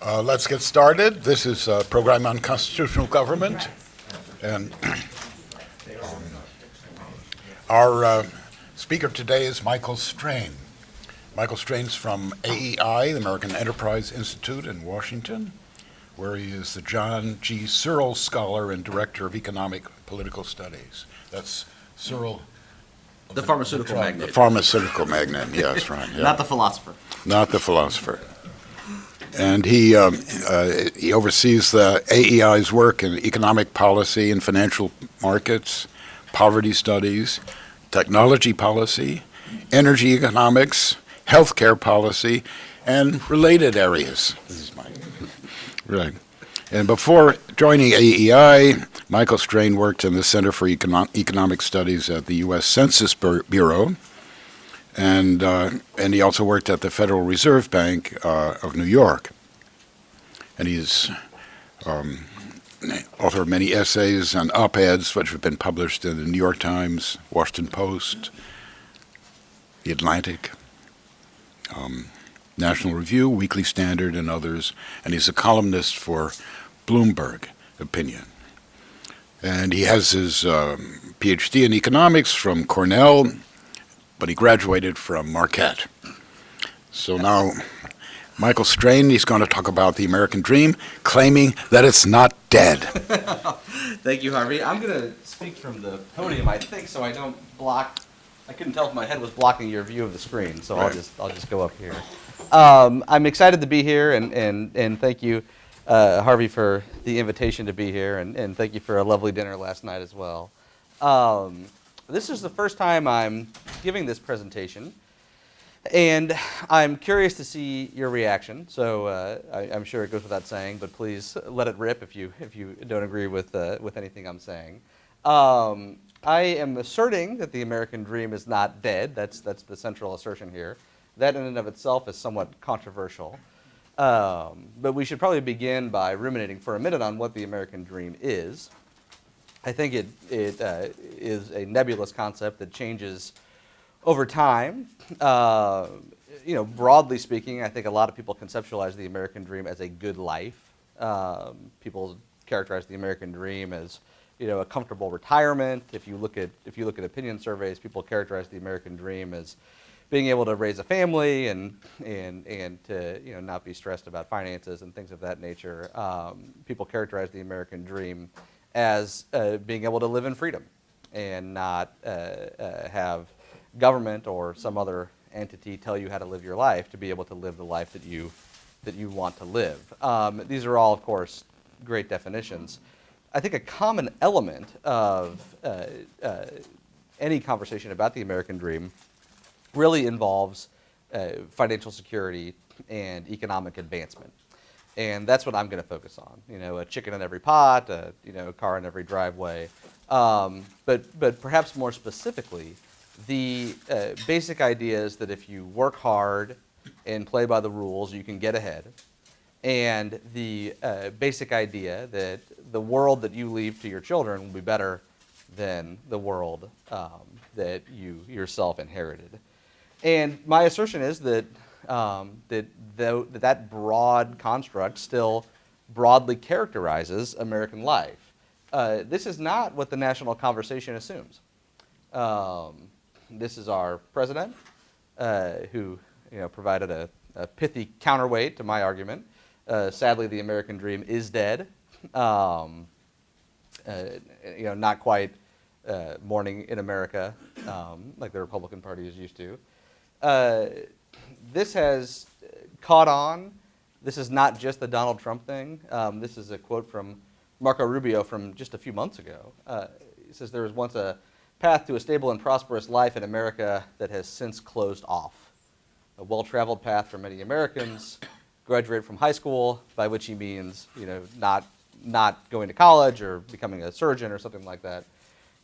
Let's get started. This is a program on constitutional government. And our speaker today is Michael Strain. Michael Strain's from AEI, the American Enterprise Institute in Washington, where he is the John G. Searle Scholar and Director of Economic Political Studies. That's Searle. The pharmaceutical magnate. The pharmaceutical magnate, yes, right. Yeah. Not the philosopher. Not the philosopher. And he oversees the AEI's work in economic policy and financial markets, poverty studies, technology policy, energy economics, healthcare policy, and related areas. This is mine. Right. And before joining AEI, Michael Strain worked in the Center for Economic Studies at the US Census Bureau, and he also worked at the Federal Reserve Bank of New York. And he's author of many essays and op-eds which have been published in the New York Times, Washington Post, The Atlantic, National Review, Weekly Standard, and others. And he's a columnist for Bloomberg Opinion. And he has his PhD in economics from Cornell, but he graduated from Marquette. So now, Michael Strain, he's going to talk about the American dream, claiming that it's not dead. Thank you, Harvey. I'm going to speak from the podium, I think, so I don't block. I couldn't tell if my head was blocking your view of the screen, so right. I'll just go up here. I'm excited to be here, and thank you, Harvey, for the invitation to be here, and thank you for a lovely dinner last night as well. This is the first time I'm giving this presentation, and I'm curious to see your reaction. So I'm sure it goes without saying, but please let it rip if you don't agree with anything I'm saying. I am asserting that the American dream is not dead. That's the central assertion here. That in and of itself is somewhat controversial. But we should probably begin by ruminating for a minute on what the American dream is. I think it is a nebulous concept that changes over time. Broadly speaking, I think a lot of people conceptualize the American dream as a good life. People characterize the American dream as a comfortable retirement. If you look at opinion surveys, people characterize the American dream as being able to raise a family and to not be stressed about finances and things of that nature. People characterize the American dream as being able to live in freedom and not have government or some other entity tell you how to live your life to be able to live the life that you want to live. These are all, of course, great definitions. I think a common element of any conversation about the American dream really involves financial security and economic advancement. And that's what I'm going to focus on. A chicken in every pot, a car in every driveway. But perhaps more specifically, the basic idea is that if you work hard and play by the rules, you can get ahead. And the basic idea that the world that you leave to your children will be better than the world that you yourself inherited. And my assertion is that that broad construct still broadly characterizes American life. This is not what the national conversation assumes. This is our president, who provided a pithy counterweight to my argument. Sadly, the American dream is dead. Not quite mourning in America like the Republican Party is used to. This has caught on. This is not just the Donald Trump thing. This is a quote from Marco Rubio from just a few months ago. He says, "There was once a path to a stable and prosperous life in America that has since closed off. A well-traveled path for many Americans, graduate from high school," by which he means, not going to college or becoming a surgeon or something like that.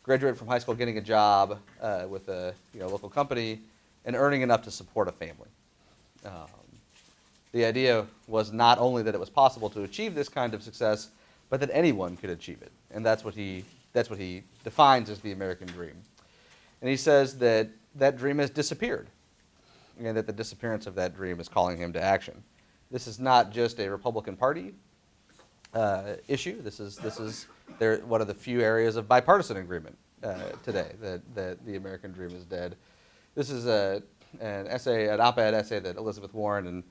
Graduate from high school, getting a job with a local company, and earning enough to support a family. The idea was not only that it was possible to achieve this kind of success, but that anyone could achieve it. And that's what he defines as the American dream. And he says that that dream has disappeared, and that the disappearance of that dream is calling him to action. This is not just a Republican Party issue. This is one of the few areas of bipartisan agreement today that the American dream is dead. This is an op-ed essay that Elizabeth Warren and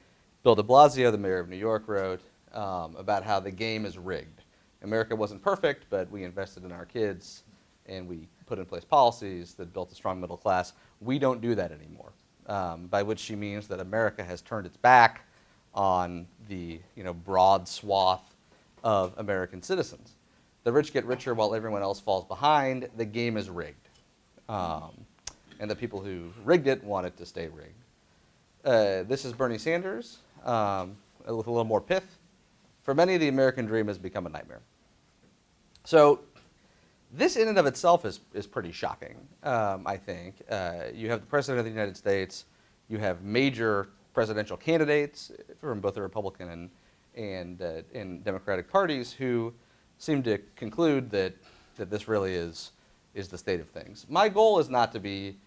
Bill de Blasio, the mayor of New York, wrote about how the game is rigged. America wasn't perfect, but we invested in our kids and we put in place policies that built a strong middle class. We don't do that anymore, by which she means that America has turned its back on the broad swath of American citizens. The rich get richer while everyone else falls behind. The game is rigged. And the people who rigged it want it to stay rigged. This is Bernie Sanders with a little more pith. For many, the American dream has become a nightmare. So this in and of itself is pretty shocking, I think. You have the President of the United States. You have major presidential candidates from both the Republican and Democratic parties who seem to conclude that this really is the state of things. My goal is not to be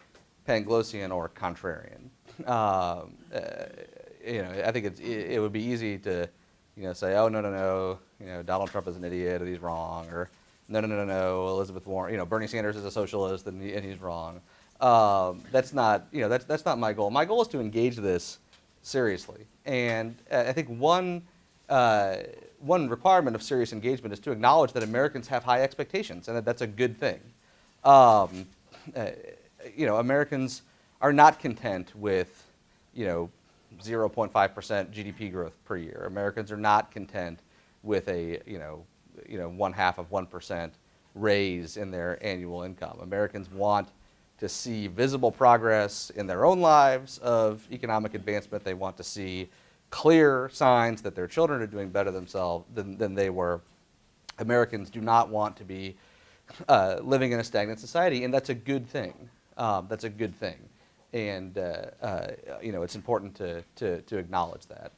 Panglossian or contrarian. I think it would be easy to say, oh, no, Donald Trump is an idiot and he's wrong, or no, Elizabeth Warren, Bernie Sanders is a socialist and he's wrong. That's not my goal. My goal is to engage this seriously, and I think one requirement of serious engagement is to acknowledge that Americans have high expectations, and that's a good thing. Americans are not content with 0.5% GDP growth per year. Americans are not content with a 0.5% raise in their annual income. Americans want to see visible progress in their own lives of economic advancement. They want to see clear signs that their children are doing better themselves than they were. Americans do not want to be living in a stagnant society, and that's a good thing. That's a good thing, and it's important to acknowledge that.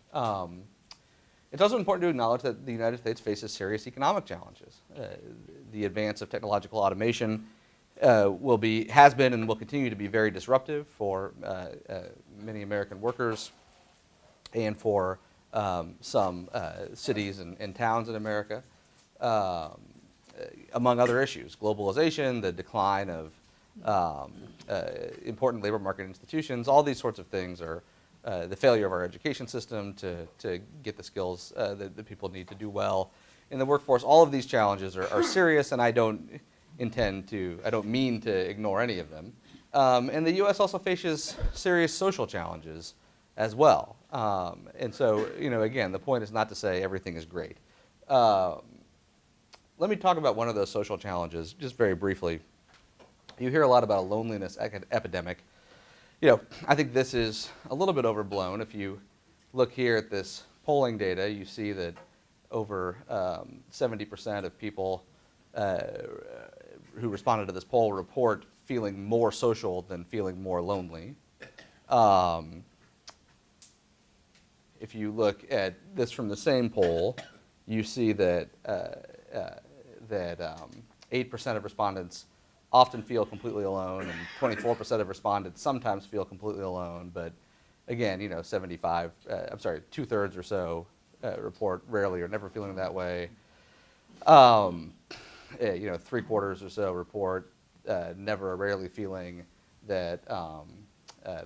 It's also important to acknowledge that the United States faces serious economic challenges. The advance of technological automation has been and will continue to be very disruptive for many American workers and for some cities and towns in America, among other issues. Globalization, the decline of important labor market institutions, all these sorts of things are the failure of our education system to get the skills that people need to do well in the workforce. All of these challenges are serious, and I don't mean to ignore any of them. And the U.S. also faces serious social challenges as well. And so, again, the point is not to say everything is great. Let me talk about one of those social challenges just very briefly. You hear a lot about a loneliness epidemic. I think this is a little bit overblown. If you look here at this polling data, you see that over 70% of people who responded to this poll report feeling more social than feeling more lonely. If you look at this from the same poll, you see that 8% of respondents often feel completely alone, and 24% of respondents sometimes feel completely alone. But again, 2/3 or so report rarely or never feeling that way. 3/4 or so report never or rarely feeling that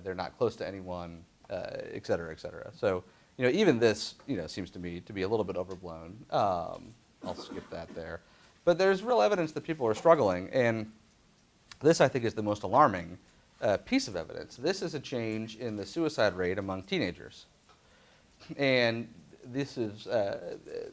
they're not close to anyone, et cetera, et cetera. So, even this, seems to me to be a little bit overblown. I'll skip that there. But there's real evidence that people are struggling, and this, I think, is the most alarming piece of evidence. This is a change in the suicide rate among teenagers. And this is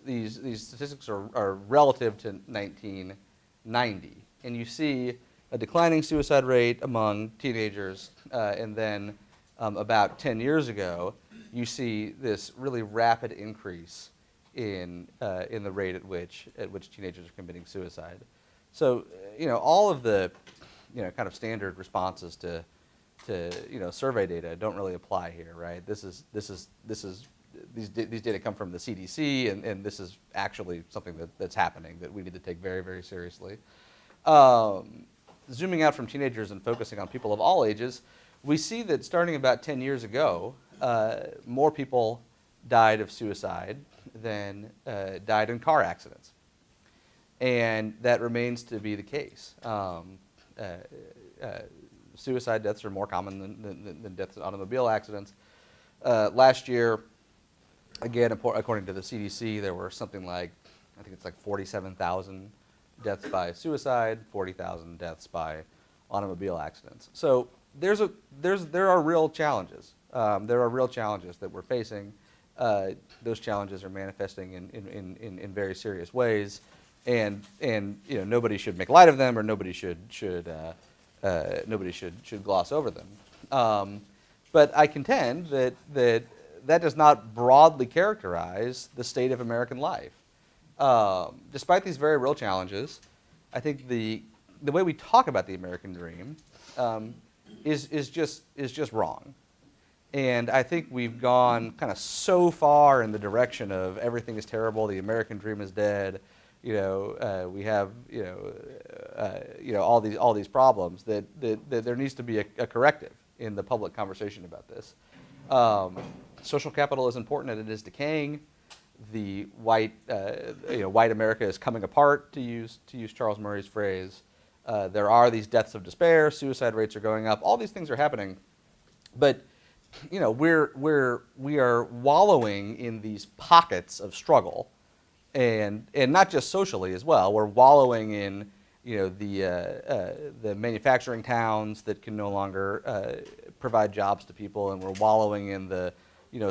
these statistics are relative to 1990. And you see a declining suicide rate among teenagers, and then about 10 years ago, you see this really rapid increase in the rate at which teenagers are committing suicide. So, all of the kind of standard responses to survey data don't really apply here, right? These data come from the CDC, and this is actually something that's happening that we need to take very, very seriously. Zooming out from teenagers and focusing on people of all ages, we see that starting about 10 years ago, more people died of suicide than died in car accidents. And that remains to be the case. Suicide deaths are more common than deaths in automobile accidents. Last year, again, according to the CDC, there were something like, I think it's like 47,000 deaths by suicide, 40,000 deaths by automobile accidents. So there are real challenges. There are real challenges that we're facing. Those challenges are manifesting in very serious ways, and nobody should make light of them, or nobody should gloss over them. But I contend that does not broadly characterize the state of American life. Despite these very real challenges, I think the way we talk about the American dream is just wrong. And I think we've gone kind of so far in the direction of everything is terrible, the American dream is dead, we have all these problems that there needs to be a corrective in the public conversation about this. Social capital is important and it is decaying. The white America is coming apart, to use Charles Murray's phrase. There are these deaths of despair, suicide rates are going up, all these things are happening, but we are wallowing in these pockets of struggle, and not just socially as well. We're wallowing in the manufacturing towns that can no longer provide jobs to people, and we're wallowing in the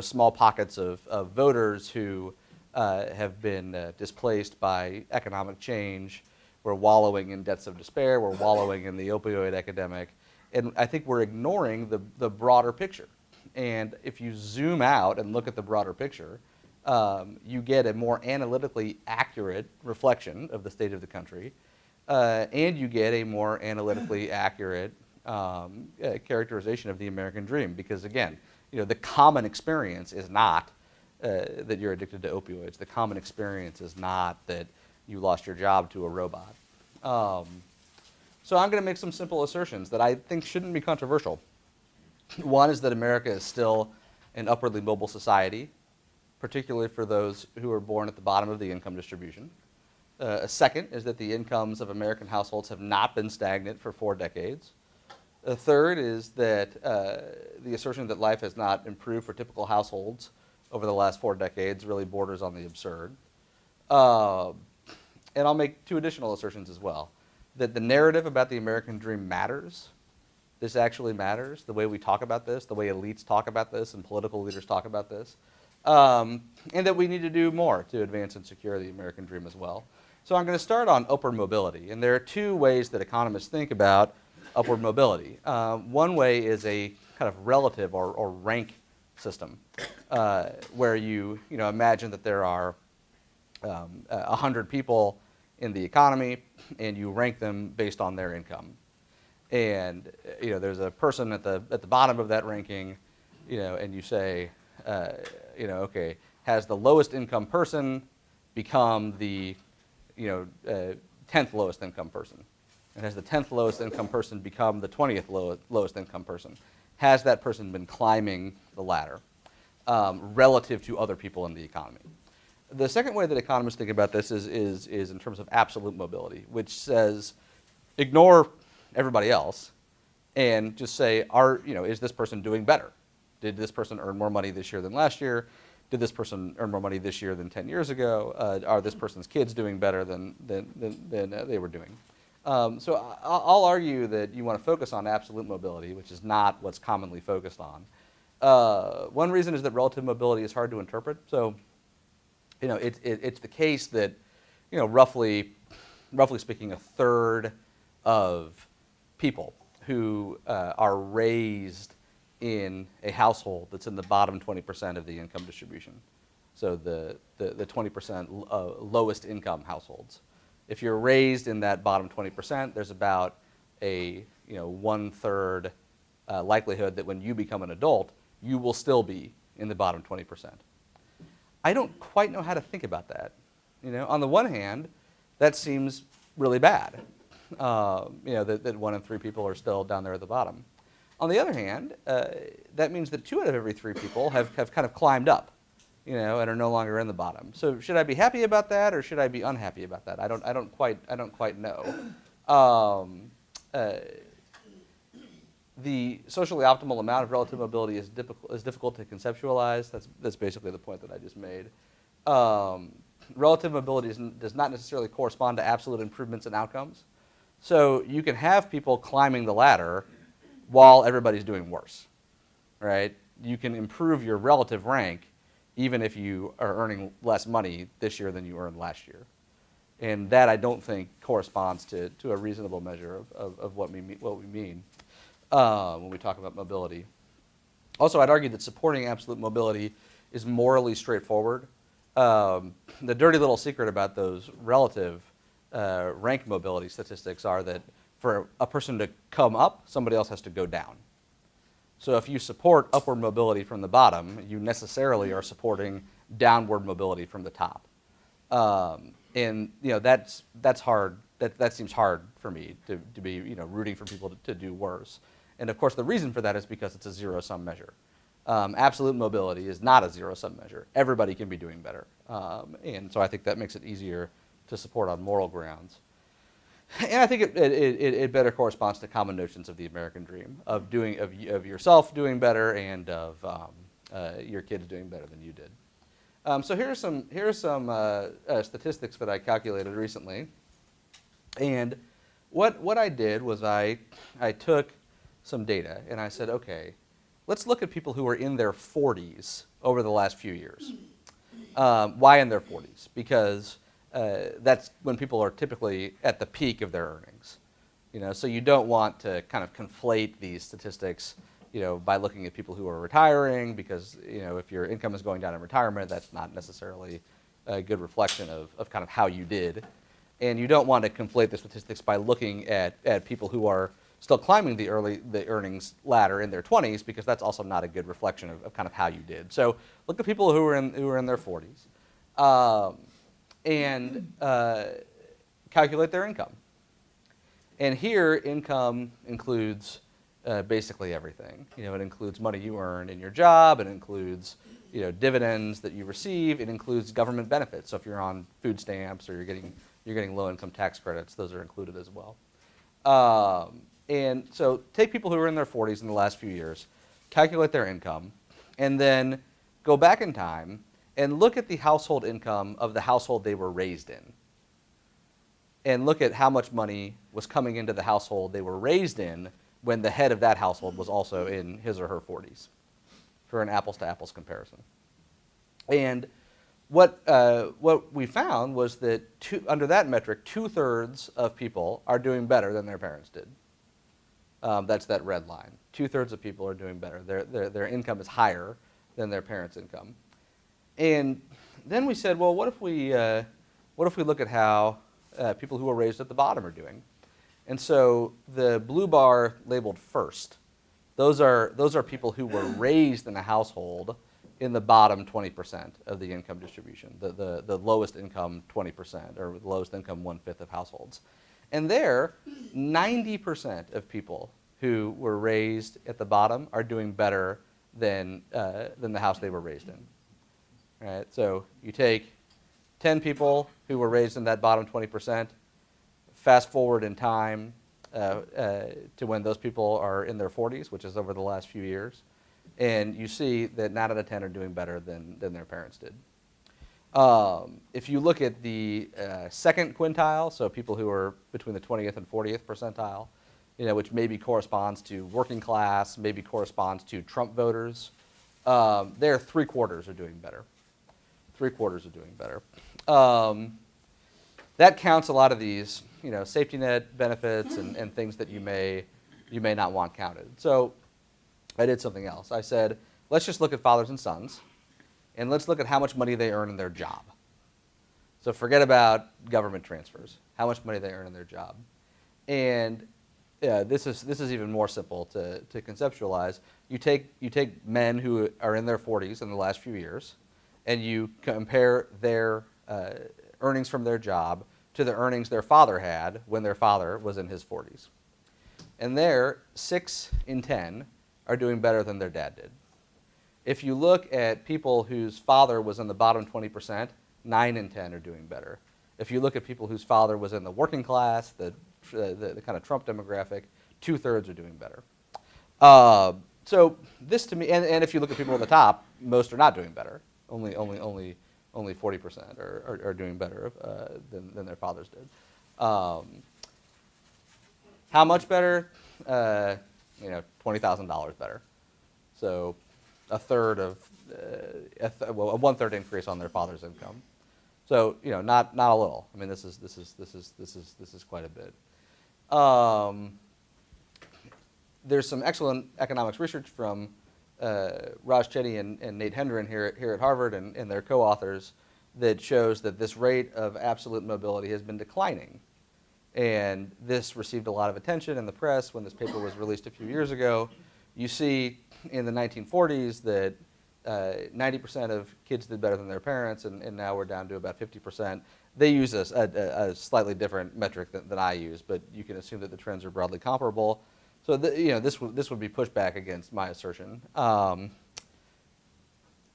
small pockets of voters who have been displaced by economic change. We're wallowing in deaths of despair. We're wallowing in the opioid epidemic, and I think we're ignoring the broader picture. And if you zoom out and look at the broader picture, you get a more analytically accurate reflection of the state of the country, and you get a more analytically accurate characterization of the American dream. Because again, the common experience is not that you're addicted to opioids. The common experience is not that you lost your job to a robot. So I'm going to make some simple assertions that I think shouldn't be controversial. One is that America is still an upwardly mobile society, particularly for those who are born at the bottom of the income distribution. A second is that the incomes of American households have not been stagnant for 4 decades. A third is that the assertion that life has not improved for typical households over the last 4 decades really borders on the absurd. And I'll make 2 additional assertions as well. That the narrative about the American dream matters. This actually matters, the way we talk about this, the way elites talk about this, and political leaders talk about this. And that we need to do more to advance and secure the American dream as well. So I'm going to start on upward mobility. And there are 2 ways that economists think about upward mobility. One way is a kind of relative or rank system, where you imagine that there are 100 people in the economy, and you rank them based on their income. And there's a person at the bottom of that ranking, and you say, okay, has the lowest income person become the 10th lowest income person? And has the 10th lowest income person become the 20th lowest income person? Has that person been climbing the ladder relative to other people in the economy? The second way that economists think about this is in terms of absolute mobility, which says ignore everybody else and just say, is this person doing better? Did this person earn more money this year than last year? Did this person earn more money this year than 10 years ago? Are this person's kids doing better than they were doing? So I'll argue that you want to focus on absolute mobility, which is not what's commonly focused on. One reason is that relative mobility is hard to interpret. So it's the case that roughly speaking, a third of people who are raised in a household that's in the bottom 20% of the income distribution. So the 20% lowest income households. If you're raised in that bottom 20%, there's about a 1/3 likelihood that when you become an adult, you will still be in the bottom 20%. I don't quite know how to think about that. On the one hand, that seems really bad. That 1 in 3 people are still down there at the bottom. On the other hand, that means that 2 out of every 3 people have kind of climbed up. and are no longer in the bottom. So should I be happy about that, or should I be unhappy about that? I don't quite know. The socially optimal amount of relative mobility is difficult to conceptualize. That's basically the point that I just made. Relative mobility does not necessarily correspond to absolute improvements in outcomes. So you can have people climbing the ladder while everybody's doing worse, right? You can improve your relative rank even if you are earning less money this year than you earned last year. And that I don't think corresponds to a reasonable measure of what we mean when we talk about mobility. Also, I'd argue that supporting absolute mobility is morally straightforward. The dirty little secret about those relative rank mobility statistics are that for a person to come up, somebody else has to go down. So if you support upward mobility from the bottom, you necessarily are supporting downward mobility from the top. And that's hard. That seems hard for me to be rooting for people to do worse. And of course, the reason for that is because it's a zero-sum measure. Absolute mobility is not a zero-sum measure. Everybody can be doing better, and so I think that makes it easier to support on moral grounds. And I think it better corresponds to common notions of the American dream of yourself doing better and of your kids doing better than you did. So here are some statistics that I calculated recently, and what I did was I took some data and I said, okay, let's look at people who are in their 40s over the last few years. Why in their 40s? Because that's when people are typically at the peak of their earnings. So you don't want to kind of conflate these statistics, by looking at people who are retiring, because if your income is going down in retirement, that's not necessarily a good reflection of kind of how you did. And you don't want to conflate the statistics by looking at people who are still climbing the earnings ladder in their 20s, because that's also not a good reflection of kind of how you did. So look at people who are in their 40s. And calculate their income. And here, income includes basically everything. It includes money you earn in your job. It includes dividends that you receive. It includes government benefits. So if you're on food stamps or you're getting low-income tax credits, those are included as well. And so take people who are in their 40s in the last few years, calculate their income, and then go back in time and look at the household income of the household they were raised in. And look at how much money was coming into the household they were raised in when the head of that household was also in his or her 40s, for an apples-to-apples comparison. And what we found was that under that metric, 2/3 of people are doing better than their parents did. That's that red line. 2/3 of people are doing better. Their income is higher than their parents' income. And then we said, well, what if we look at how people who are raised at the bottom are doing? And so the blue bar labeled first, those are people who were raised in a household in the bottom 20% of the income distribution, the lowest income 20%, or the lowest income 1/5 of households. And there, 90% of people who were raised at the bottom are doing better than the house they were raised in. Right? So you take 10 people who were raised in that bottom 20%, fast forward in time to when those people are in their 40s, which is over the last few years, and you see that 9 out of 10 are doing better than their parents did. If you look at the second quintile, so people who are between the 20th and 40th percentile, which maybe corresponds to working class, maybe corresponds to Trump voters, there 3/4 are doing better. 3/4 are doing better. That counts a lot of these, safety net benefits and things that you may not want counted. So I did something else. I said, let's just look at fathers and sons, and let's look at how much money they earn in their job. So forget about government transfers, how much money they earn in their job. And this is even more simple to conceptualize. You take men who are in their 40s in the last few years, and you compare their earnings from their job to the earnings their father had when their father was in his 40s. And there, 6 in 10 are doing better than their dad did. If you look at people whose father was in the bottom 20%, 9 in 10 are doing better. If you look at people whose father was in the working class, the kind of Trump demographic, 2/3 are doing better. So this to me, and if you look at people at the top, most are not doing better. Only 40% are doing better than their fathers did. How much better? $20,000 better. So a third of, a 1/3 increase on their father's income. So not a little. I mean, this is quite a bit. There's some excellent economics research from Raj Chetty and Nate Hendren here at Harvard and their co-authors that shows that this rate of absolute mobility has been declining. And this received a lot of attention in the press when this paper was released a few years ago. You see in the 1940s that 90% of kids did better than their parents, and now we're down to about 50%. They use a slightly different metric than I use, but you can assume that the trends are broadly comparable. So this would be pushback against my assertion.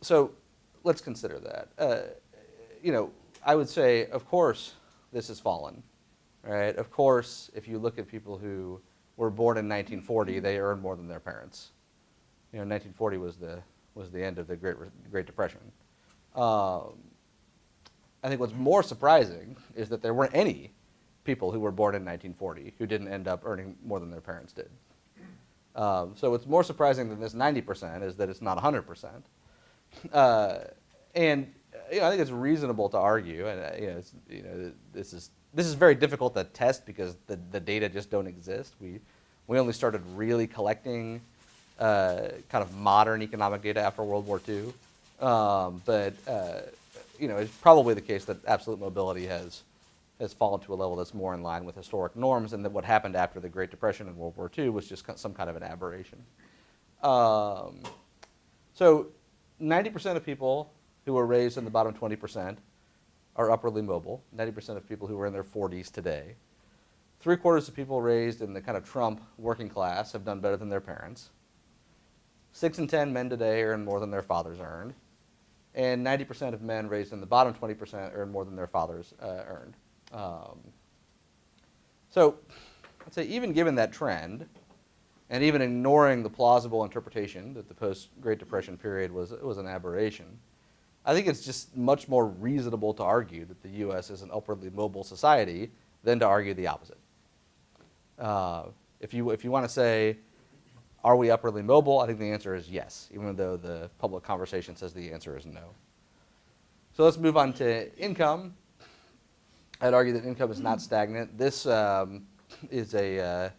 So let's consider that. I would say, of course, this has fallen, right? Of course, if you look at people who were born in 1940, they earned more than their parents. 1940 was the end of the Great Depression. I think what's more surprising is that there weren't any people who were born in 1940 who didn't end up earning more than their parents did. So what's more surprising than this 90% is that it's not 100%. And I think it's reasonable to argue, and this is very difficult to test because the data just don't exist. We only started really collecting kind of modern economic data after World War II. But it's probably the case that absolute mobility has fallen to a level that's more in line with historic norms, and that what happened after the Great Depression and World War II was just some kind of an aberration. So 90% of people who were raised in the bottom 20% are upwardly mobile. 90% of people who are in their 40s today. 3/4 of people raised in the kind of Trump working class have done better than their parents. 6 in 10 men today earn more than their fathers earned. And 90% of men raised in the bottom 20% earn more than their fathers earned. So I'd say even given that trend, and even ignoring the plausible interpretation that the post-Great Depression period was an aberration, I think it's just much more reasonable to argue that the U.S. is an upwardly mobile society than to argue the opposite. If you want to say, are we upwardly mobile? I think the answer is yes, even though the public conversation says the answer is no. So let's move on to income. I'd argue that income is not stagnant. This is a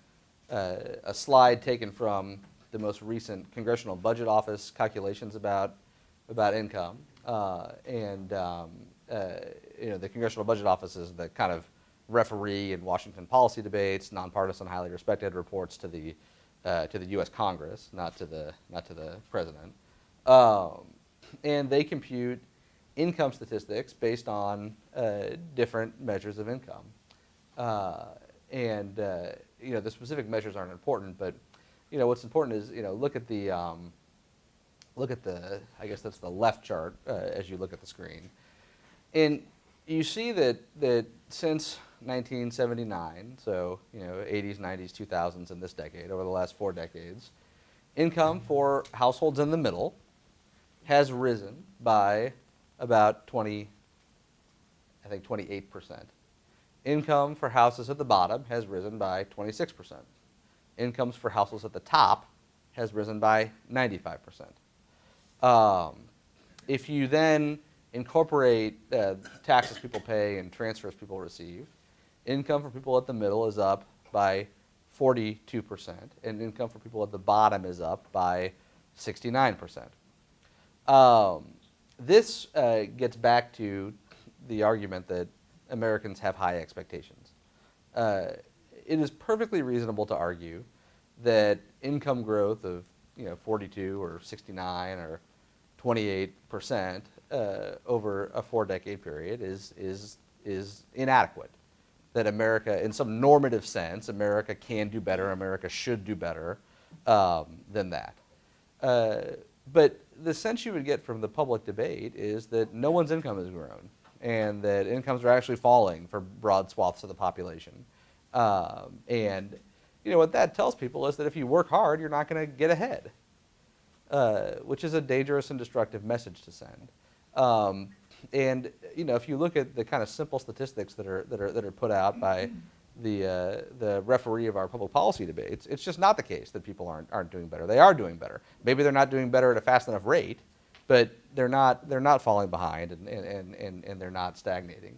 slide taken from the most recent Congressional Budget Office calculations about income. The Congressional Budget Office is the kind of referee in Washington policy debates, nonpartisan, highly respected, reports to the U.S. Congress, not to the president, and they compute income statistics based on different measures of income. The specific measures aren't important, but what's important is look at the I guess that's the left chart as you look at the screen, and you see that since 1979, so 80s, 90s, 2000s, and this decade, over the last 4 decades, income for households in the middle has risen by about 28%. Income for houses at the bottom has risen by 26%. Incomes for households at the top has risen by 95%. If you then incorporate taxes people pay and transfers people receive, income for people at the middle is up by 42%, and income for people at the bottom is up by 69%. This gets back to the argument that Americans have high expectations. It is perfectly reasonable to argue that income growth of 42 or 69 or 28% over a 4-decade period is inadequate. That America, in some normative sense, America can do better, America should do better than that. But the sense you would get from the public debate is that no one's income has grown, and that incomes are actually falling for broad swaths of the population. And what that tells people is that if you work hard, you're not going to get ahead, which is a dangerous and destructive message to send. And if you look at the kind of simple statistics that are put out by the referee of our public policy debates, it's just not the case that people aren't doing better. They are doing better. Maybe they're not doing better at a fast enough rate, but they're not falling behind, and they're not stagnating.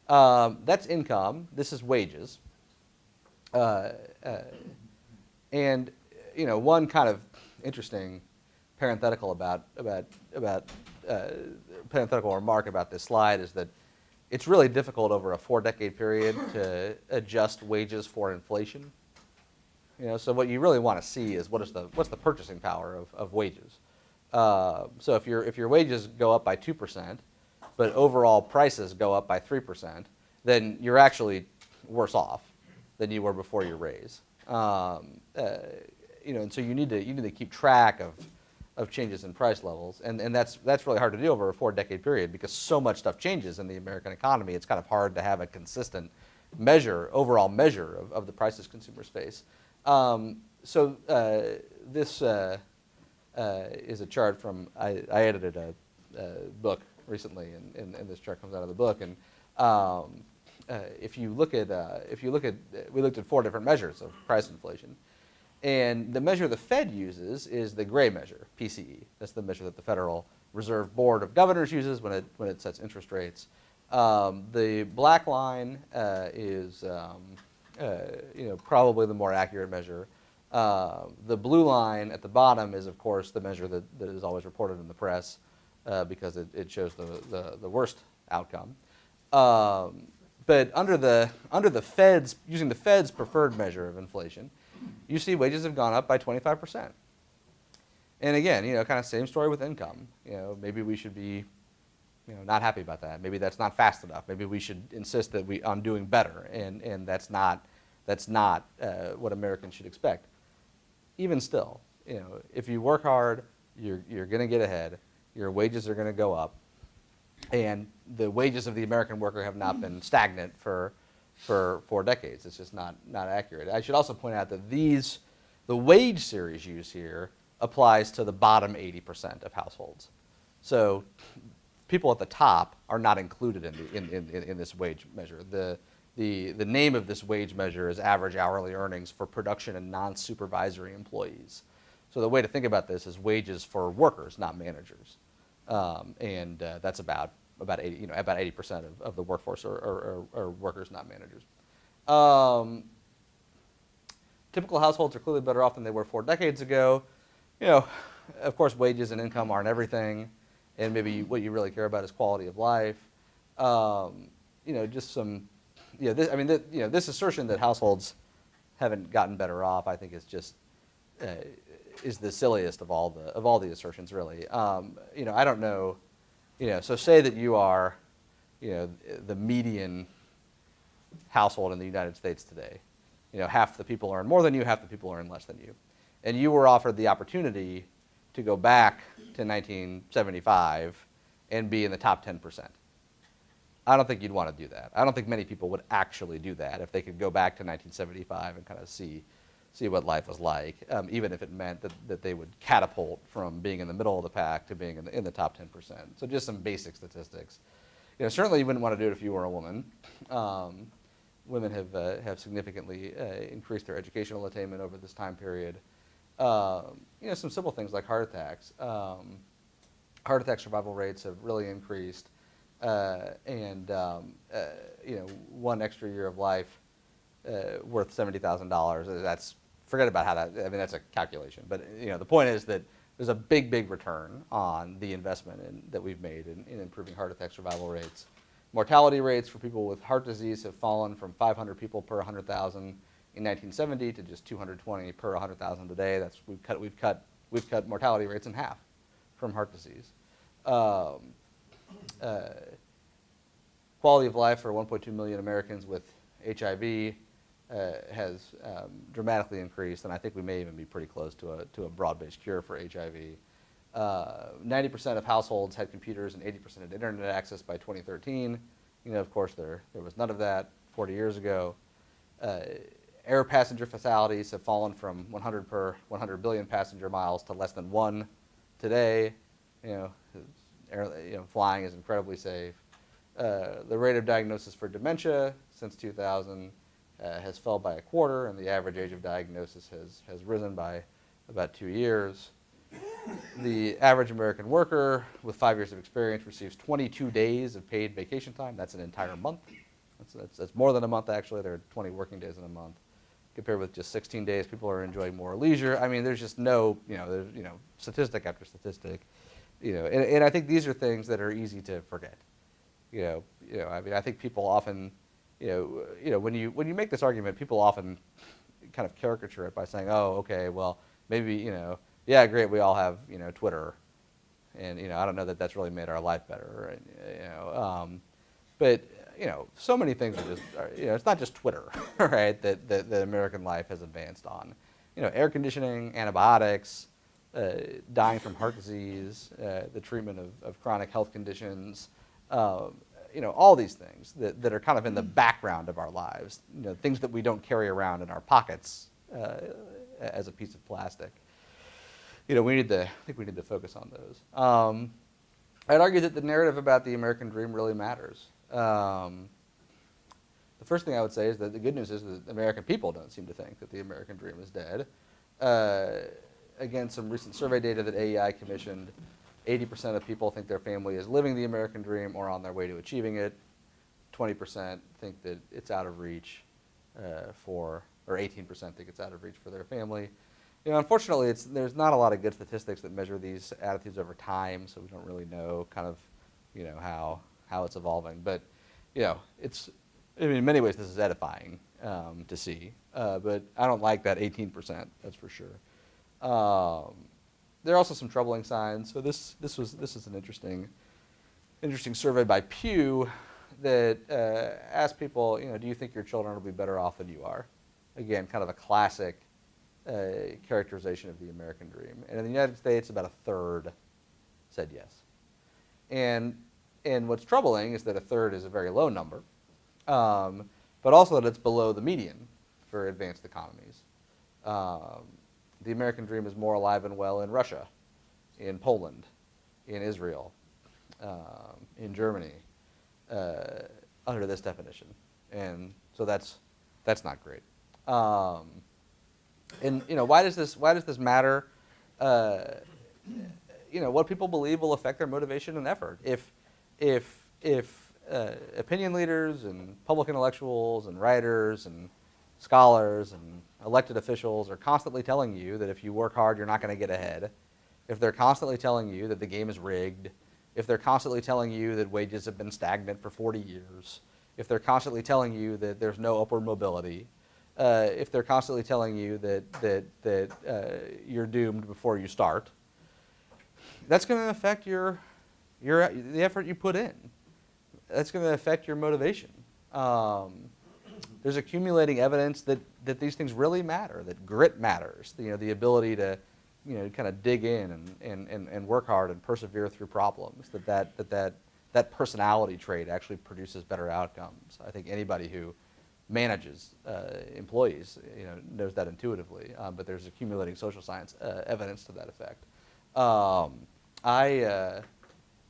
That's income. This is wages. And one kind of interesting parenthetical parenthetical remark about this slide is that it's really difficult over a 4-decade period to adjust wages for inflation. So what you really want to see is what's the purchasing power of wages. So if your wages go up by 2%, but overall prices go up by 3%, then you're actually worse off than you were before your raise. And so you need to keep track of changes in price levels, and that's really hard to do over a 4-decade period because so much stuff changes in the American economy. It's kind of hard to have a consistent overall measure of the prices consumers face. So this is a chart from I edited a book recently, and this chart comes out of the book. And if you look at we looked at 4 different measures of price inflation. And the measure the Fed uses is the gray measure, PCE. That's the measure that the Federal Reserve Board of Governors uses when it sets interest rates. The black line is probably the more accurate measure. The blue line at the bottom is, of course, the measure that is always reported in the press because it shows the worst outcome. But under the Fed's using the Fed's preferred measure of inflation, you see wages have gone up by 25%. And again, kind of same story with income. Maybe we should be, not happy about that. Maybe that's not fast enough. Maybe we should insist that on doing better, and that's not what Americans should expect. Even still, if you work hard, you're going to get ahead. Your wages are going to go up, and the wages of the American worker have not been stagnant for 4 decades. It's just not accurate. I should also point out that the wage series used here applies to the bottom 80% of households. So people at the top are not included in this wage measure. The name of this wage measure is average hourly earnings for production and non-supervisory employees. So the way to think about this is wages for workers, not managers, and that's about 80% of the workforce are workers, not managers. Typical households are clearly better off than they were 4 decades ago. Of course, wages and income aren't everything, and maybe what you really care about is quality of life. Just some, this assertion that households haven't gotten better off, I think, is just is the silliest of all the assertions, really. I don't know. So say that you are, the median household in the United States today. Half the people earn more than you, half the people earn less than you. And you were offered the opportunity to go back to 1975 and be in the top 10%. I don't think you'd want to do that. I don't think many people would actually do that if they could go back to 1975 and kind of see what life was like, even if it meant that they would catapult from being in the middle of the pack to being in the top 10%. So just some basic statistics. Certainly you wouldn't want to do it if you were a woman. Women have significantly increased their educational attainment over this time period. Some simple things like heart attacks. Heart attack survival rates have really increased, and one extra year of life worth $70,000. Forget about how that. That's a calculation. But the point is that there's a big return on the investment that we've made in improving heart attack survival rates. Mortality rates for people with heart disease have fallen from 500 people per 100,000 in 1970 to just 220 per 100,000 today. We've cut mortality rates in half from heart disease. Quality of life for 1.2 million Americans with HIV has dramatically increased, and I think we may even be pretty close to a broad-based cure for HIV. 90% of households had computers and 80% had internet access by 2013. Of course, there was none of that 40 years ago. Air passenger fatalities have fallen from 100 per 100 billion passenger miles to less than 1 today. Flying is incredibly safe. The rate of diagnosis for dementia since 2000 has fell by a quarter, and the average age of diagnosis has risen by about 2 years. The average American worker with 5 years of experience receives 22 days of paid vacation time. That's an entire month. That's more than a month, actually. There are 20 working days in a month. Compared with just 16 days, people are enjoying more leisure. I mean, there's just no, there's, statistic after statistic. And I think these are things that are easy to forget. I mean, I think people often, when you make this argument, people often kind of caricature it by saying, oh, okay, well, maybe, yeah, great, we all have, Twitter, and, I don't know that that's really made our life better, but, so many things are just, it's not just Twitter, right, that American life has advanced on. Air conditioning, antibiotics, dying from heart disease, the treatment of chronic health conditions, all these things that are kind of in the background of our lives, things that we don't carry around in our pockets as a piece of plastic. I think we need to focus on those. I'd argue that the narrative about the American dream really matters. The first thing I would say is that the good news is that American people don't seem to think that the American dream is dead. Again, some recent survey data that AEI commissioned, 80% of people think their family is living the American dream or on their way to achieving it. 20% think that it's out of reach or 18% think it's out of reach for their family. Unfortunately, there's not a lot of good statistics that measure these attitudes over time, so we don't really know kind of, how it's evolving. But, in many ways, this is edifying to see. But I don't like that 18%, that's for sure. There are also some troubling signs. So this is an interesting survey by Pew that asked people, do you think your children will be better off than you are? Again, kind of a classic characterization of the American dream. And in the United States, about a third said yes. And what's troubling is that a third is a very low number, but also that it's below the median for advanced economies. The American dream is more alive and well in Russia, in Poland, in Israel, in Germany, under this definition. And so that's not great. And why does this matter? What people believe will affect their motivation and effort. If opinion leaders and public intellectuals and writers and scholars and elected officials are constantly telling you that if you work hard, you're not going to get ahead, if they're constantly telling you that the game is rigged, if they're constantly telling you that wages have been stagnant for 40 years, if they're constantly telling you that there's no upward mobility, if they're constantly telling you that you're doomed before you start, that's going to affect the effort you put in. That's going to affect your motivation. There's accumulating evidence that these things really matter, that grit matters, the ability to kind of dig in and work hard and persevere through problems, that personality trait actually produces better outcomes. I think anybody who manages employees knows that intuitively, but there's accumulating social science evidence to that effect. I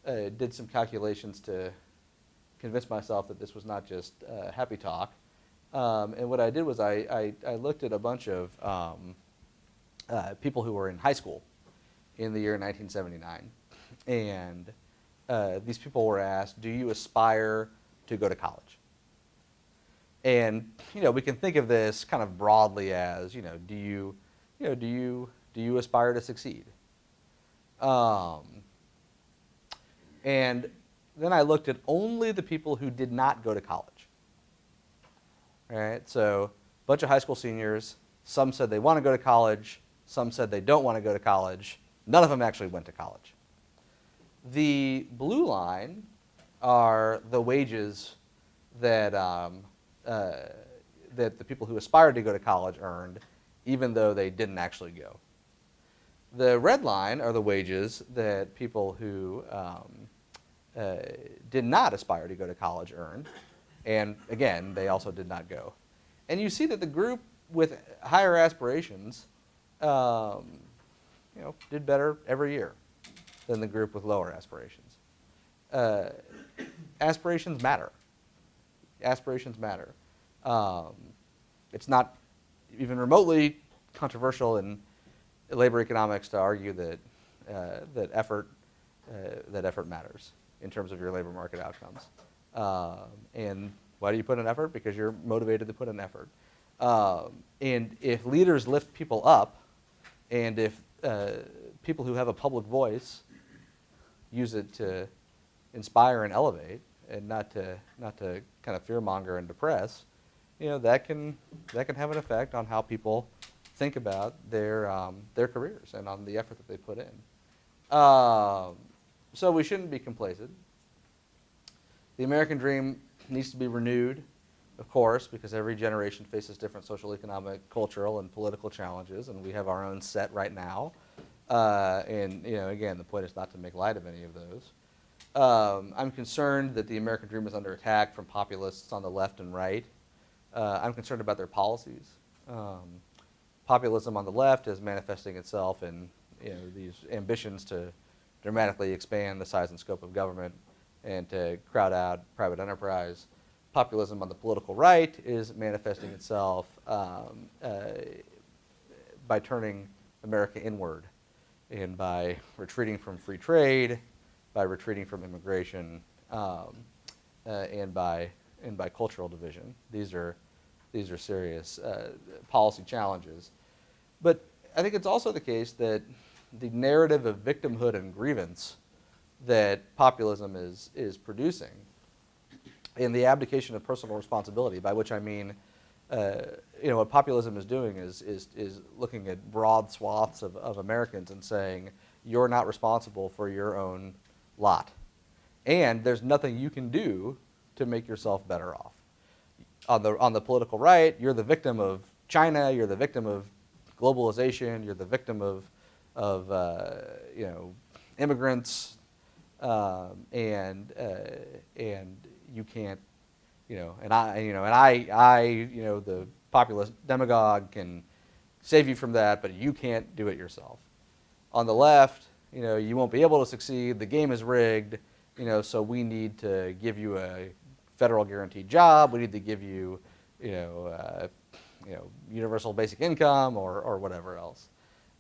did some calculations to convince myself that this was not just happy talk. And what I did was I looked at a bunch of people who were in high school in the year 1979. And these people were asked, do you aspire to go to college? And we can think of this kind of broadly as, do you aspire to succeed? And then I looked at only the people who did not go to college. All right, so a bunch of high school seniors, some said they want to go to college, some said they don't want to go to college. None of them actually went to college. The blue line are the wages that that the people who aspired to go to college earned, even though they didn't actually go. The red line are the wages that people who did not aspire to go to college earned. And again, they also did not go. And you see that the group with higher aspirations did better every year than the group with lower aspirations. Aspirations matter. Aspirations matter. It's not even remotely controversial in labor economics to argue that that effort matters in terms of your labor market outcomes. And why do you put in effort? Because you're motivated to put in effort. And if leaders lift people up, and if people who have a public voice use it to inspire and elevate, and not to kind of fearmonger and depress, that can have an effect on how people think about their careers and on the effort that they put in. So we shouldn't be complacent. The American dream needs to be renewed, of course, because every generation faces different social, economic, cultural, and political challenges, and we have our own set right now. And again, the point is not to make light of any of those. I'm concerned that the American dream is under attack from populists on the left and right. I'm concerned about their policies. Populism on the left is manifesting itself in these ambitions to dramatically expand the size and scope of government and to crowd out private enterprise. Populism on the political right is manifesting itself by turning America inward and by retreating from free trade, by retreating from immigration, and by cultural division. These are serious policy challenges. But I think it's also the case that the narrative of victimhood and grievance that populism is producing, and the abdication of personal responsibility, by which I mean, what populism is doing is looking at broad swaths of Americans and saying, you're not responsible for your own lot. And there's nothing you can do to make yourself better off. On the political right, you're the victim of China, you're the victim of globalization, you're the victim of immigrants, and you can't, the populist demagogue can save you from that, but you can't do it yourself. On the left, you won't be able to succeed. The game is rigged. So we need to give you a federal guaranteed job. We need to give you, universal basic income or whatever else.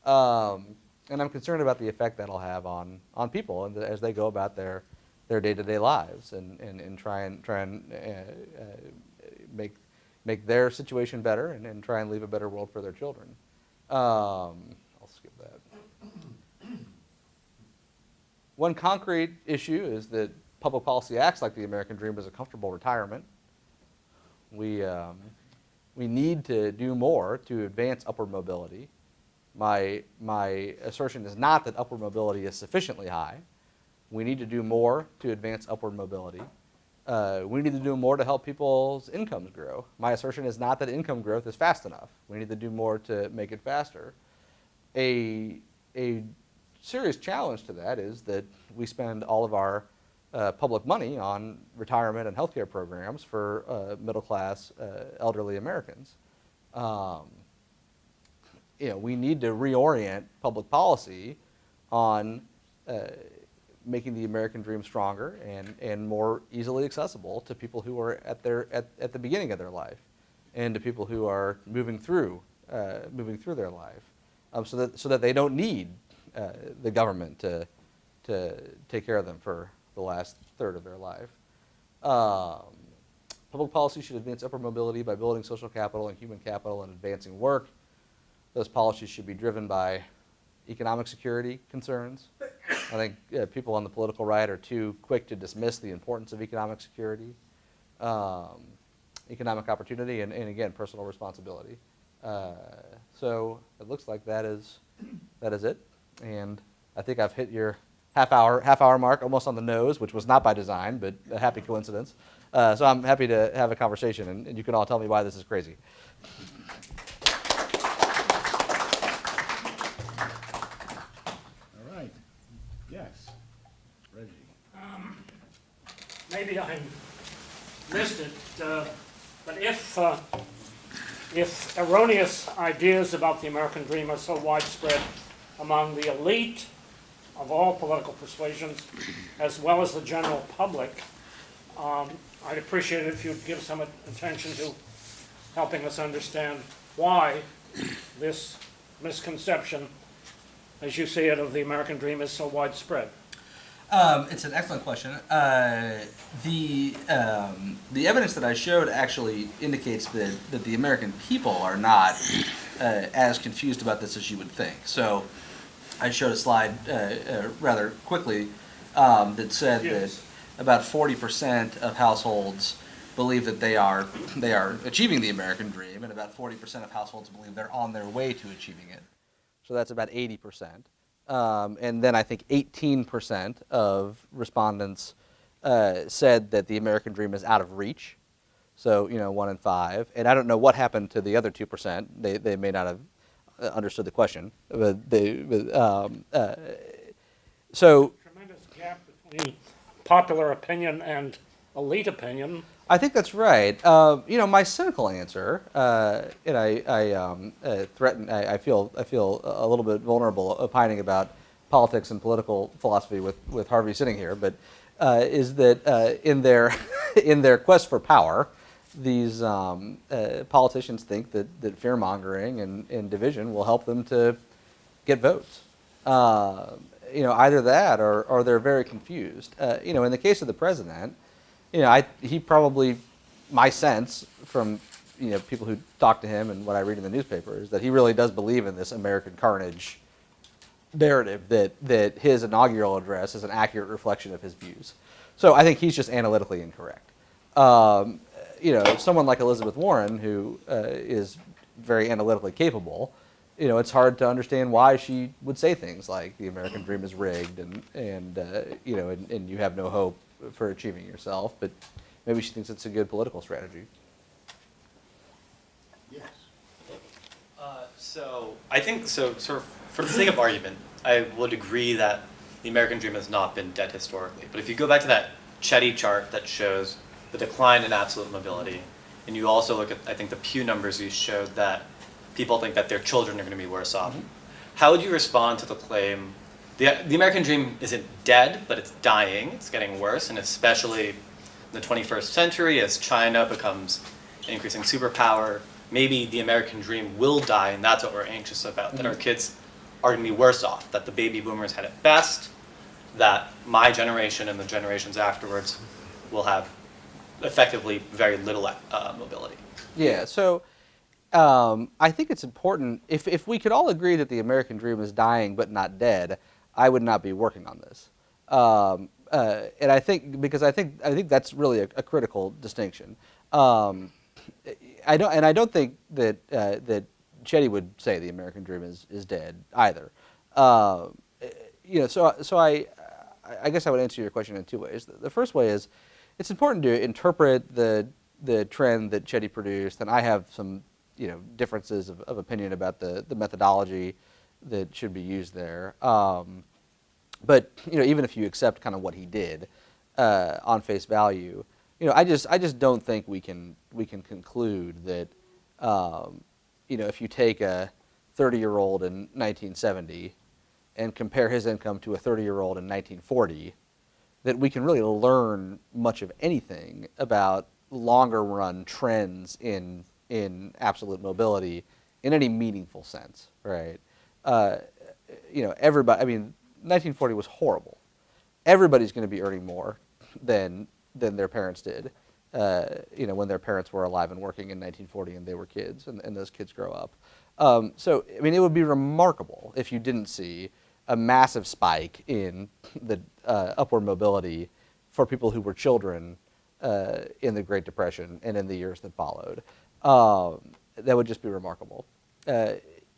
And I'm concerned about the effect that'll have on people and as they go about their day-to-day lives and try and make their situation better and try and leave a better world for their children. I'll skip that. One concrete issue is that public policy acts like the American dream as a comfortable retirement. We need to do more to advance upward mobility. My assertion is not that upward mobility is sufficiently high. We need to do more to advance upward mobility. We need to do more to help people's incomes grow. My assertion is not that income growth is fast enough. We need to do more to make it faster. A serious challenge to that is that we spend all of our public money on retirement and healthcare programs for middle-class elderly Americans. We need to reorient public policy on making the American dream stronger and more easily accessible to people who are at the beginning of their life, and to people who are moving through their life, so that they don't need the government to take care of them for the last third of their life. Public policy should advance upward mobility by building social capital and human capital and advancing work. Those policies should be driven by economic security concerns. I think people on the political right are too quick to dismiss the importance of economic security, economic opportunity, and again, personal responsibility. So it looks like that is it. And I think I've hit your half hour mark almost on the nose, which was not by design, but a happy coincidence. So I'm happy to have a conversation, and you can all tell me why this is crazy. maybe I missed it, but if erroneous ideas about the American dream are so widespread among the elite of all political persuasions, as well as the general public, I'd appreciate it if you'd give some attention to helping us understand why this misconception, as you see it, of the American dream is so widespread. It's an excellent question. The evidence that I showed actually indicates that the American people are not as confused about this as you would think. So I showed a slide rather quickly that said Yes. that about 40% of households believe that they are achieving the American dream, and about 40% of households believe they're on their way to achieving it. So that's about 80%. And then I think 18% of respondents said that the American dream is out of reach. So, 1 in 5. And I don't know what happened to the other 2%. They may not have understood the question. But so Tremendous gap between popular opinion and elite opinion. I think that's right. My cynical answer, and I threaten. I feel a little bit vulnerable opining about politics and political philosophy with Harvey sitting here, but is that in their quest for power, these politicians think that fear mongering and division will help them to get votes. Either that or they're very confused. In the case of the president. He probably, my sense from people who talk to him and what I read in the newspaper is that he really does believe in this American carnage narrative that his inaugural address is an accurate reflection of his views. So I think he's just analytically incorrect. Someone like Elizabeth Warren, who is very analytically capable, it's hard to understand why she would say things like the American dream is rigged and you have no hope for achieving yourself, but maybe she thinks it's a good political strategy. Yes. So I think sort of for the sake of argument, I would agree that the American dream has not been dead historically. But if you go back to that Chetty chart that shows the decline in absolute mobility, and you also look at, I think, the Pew numbers you showed that people think that their children are going to be worse off. Mm-hmm. How would you respond to the claim the American dream isn't dead, but it's dying, it's getting worse, and especially in the 21st century as China becomes an increasing superpower, maybe the American dream will die, and that's what we're anxious about, that our kids are going to be worse off, that the baby boomers had it best, that my generation and the generations afterwards will have effectively very little mobility. Yeah, so I think it's important, if we could all agree that the American dream is dying but not dead, I would not be working on this. And I think that's really a critical distinction. I don't think that Chetty would say the American dream is dead either. So I guess I would answer your question in two ways. The first way is it's important to interpret the trend that Chetty produced, and I have some differences of opinion about the methodology that should be used there. But even if you accept kind of what he did on face value, I just don't think we can conclude that if you take a 30-year-old in 1970 and compare his income to a 30-year-old in 1940, that we can really learn much of anything about longer run trends in absolute mobility in any meaningful sense, right? Everybody, 1940 was horrible. Everybody's going to be earning more than their parents did, when their parents were alive and working in 1940 and they were kids, and those kids grow up. So it would be remarkable if you didn't see a massive spike in the upward mobility for people who were children in the Great Depression and in the years that followed. That would just be remarkable.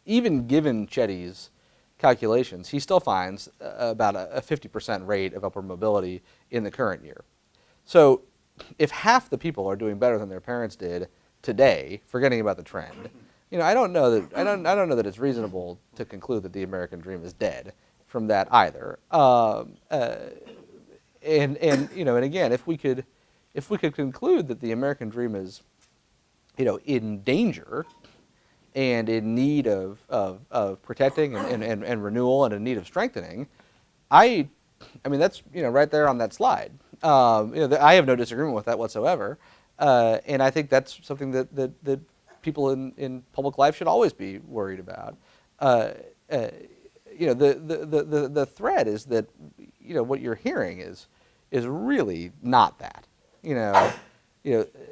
Even given Chetty's calculations, he still finds about a 50% rate of upward mobility in the current year. So if half the people are doing better than their parents did today, forgetting about the trend, I don't know that it's reasonable to conclude that the American dream is dead from that either. and you know, and again, if we could conclude that the American dream is, you know, in danger and in need of protecting and renewal and in need of strengthening, I mean, that's, you know, right there on that slide. You know, I have no disagreement with that whatsoever, and I think that's something that people in public life should always be worried about. You know, the threat is that, you know, what you're hearing is really not that. You know,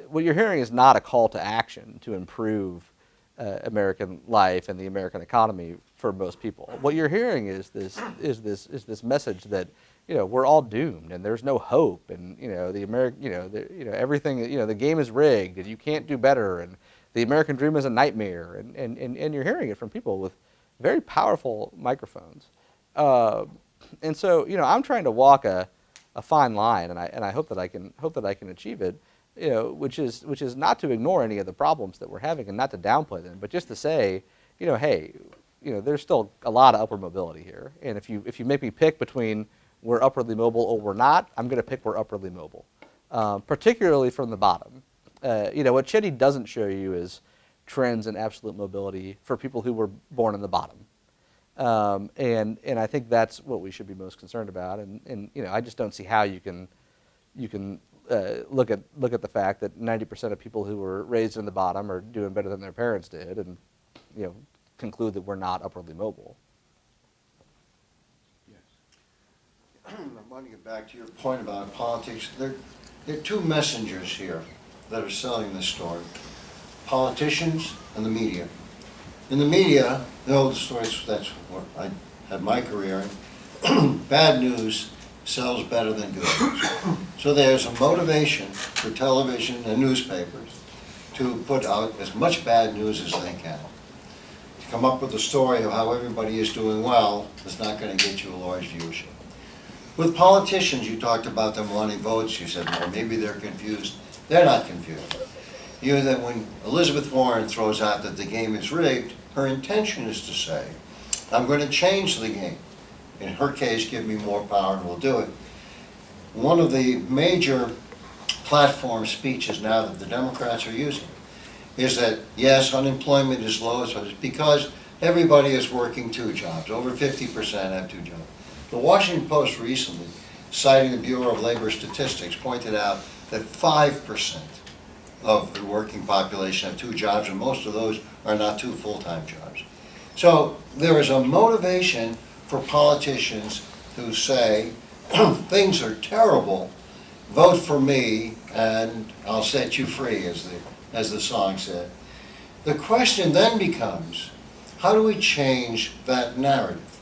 what you're hearing is not a call to action to improve American life and the American economy for most people. What you're hearing is this message that, you know, we're all doomed and there's no hope, and, you know, everything, you know, the game is rigged and you can't do better, and the American dream is a nightmare, and you're hearing it from people with very powerful microphones. And so, you know, I'm trying to walk a fine line, and I hope that I can achieve it. You know, which is not to ignore any of the problems that we're having and not to downplay them, but just to say, you know, hey, you know, there's still a lot of upward mobility here, and if you make me pick between we're upwardly mobile or we're not, I'm going to pick we're upwardly mobile, particularly from the bottom. You know, what Chetty doesn't show you is trends in absolute mobility for people who were born in the bottom. And I think that's what we should be most concerned about. And you know, I just don't see how you can look at the fact that 90% of people who were raised in the bottom are doing better than their parents did, and, you know, conclude that we're not upwardly mobile. I want to get back to your point about politics. There are two messengers here that are selling this story: politicians and the media. In the media, the old stories, that's what I had my career in. Bad news sells better than good news. So there's a motivation for television and newspapers to put out as much bad news as they can. To come up with a story of how everybody is doing well is not going to get you a large viewership. With politicians, you talked about them wanting votes. You said, well, maybe they're confused. They're not confused. You know that when Elizabeth Warren throws out that the game is rigged, her intention is to say, I'm going to change the game. In her case, give me more power and we'll do it. One of the major platform speeches now that the Democrats are using is that, yes, unemployment is low, so it's because everybody is working two jobs. Over 50% have two jobs. The Washington Post recently, citing the Bureau of Labor Statistics, pointed out that 5% of the working population have two jobs, and most of those are not two full-time jobs. So there is a motivation for politicians who say, things are terrible, vote for me and I'll set you free, as the song said. The question then becomes, how do we change that narrative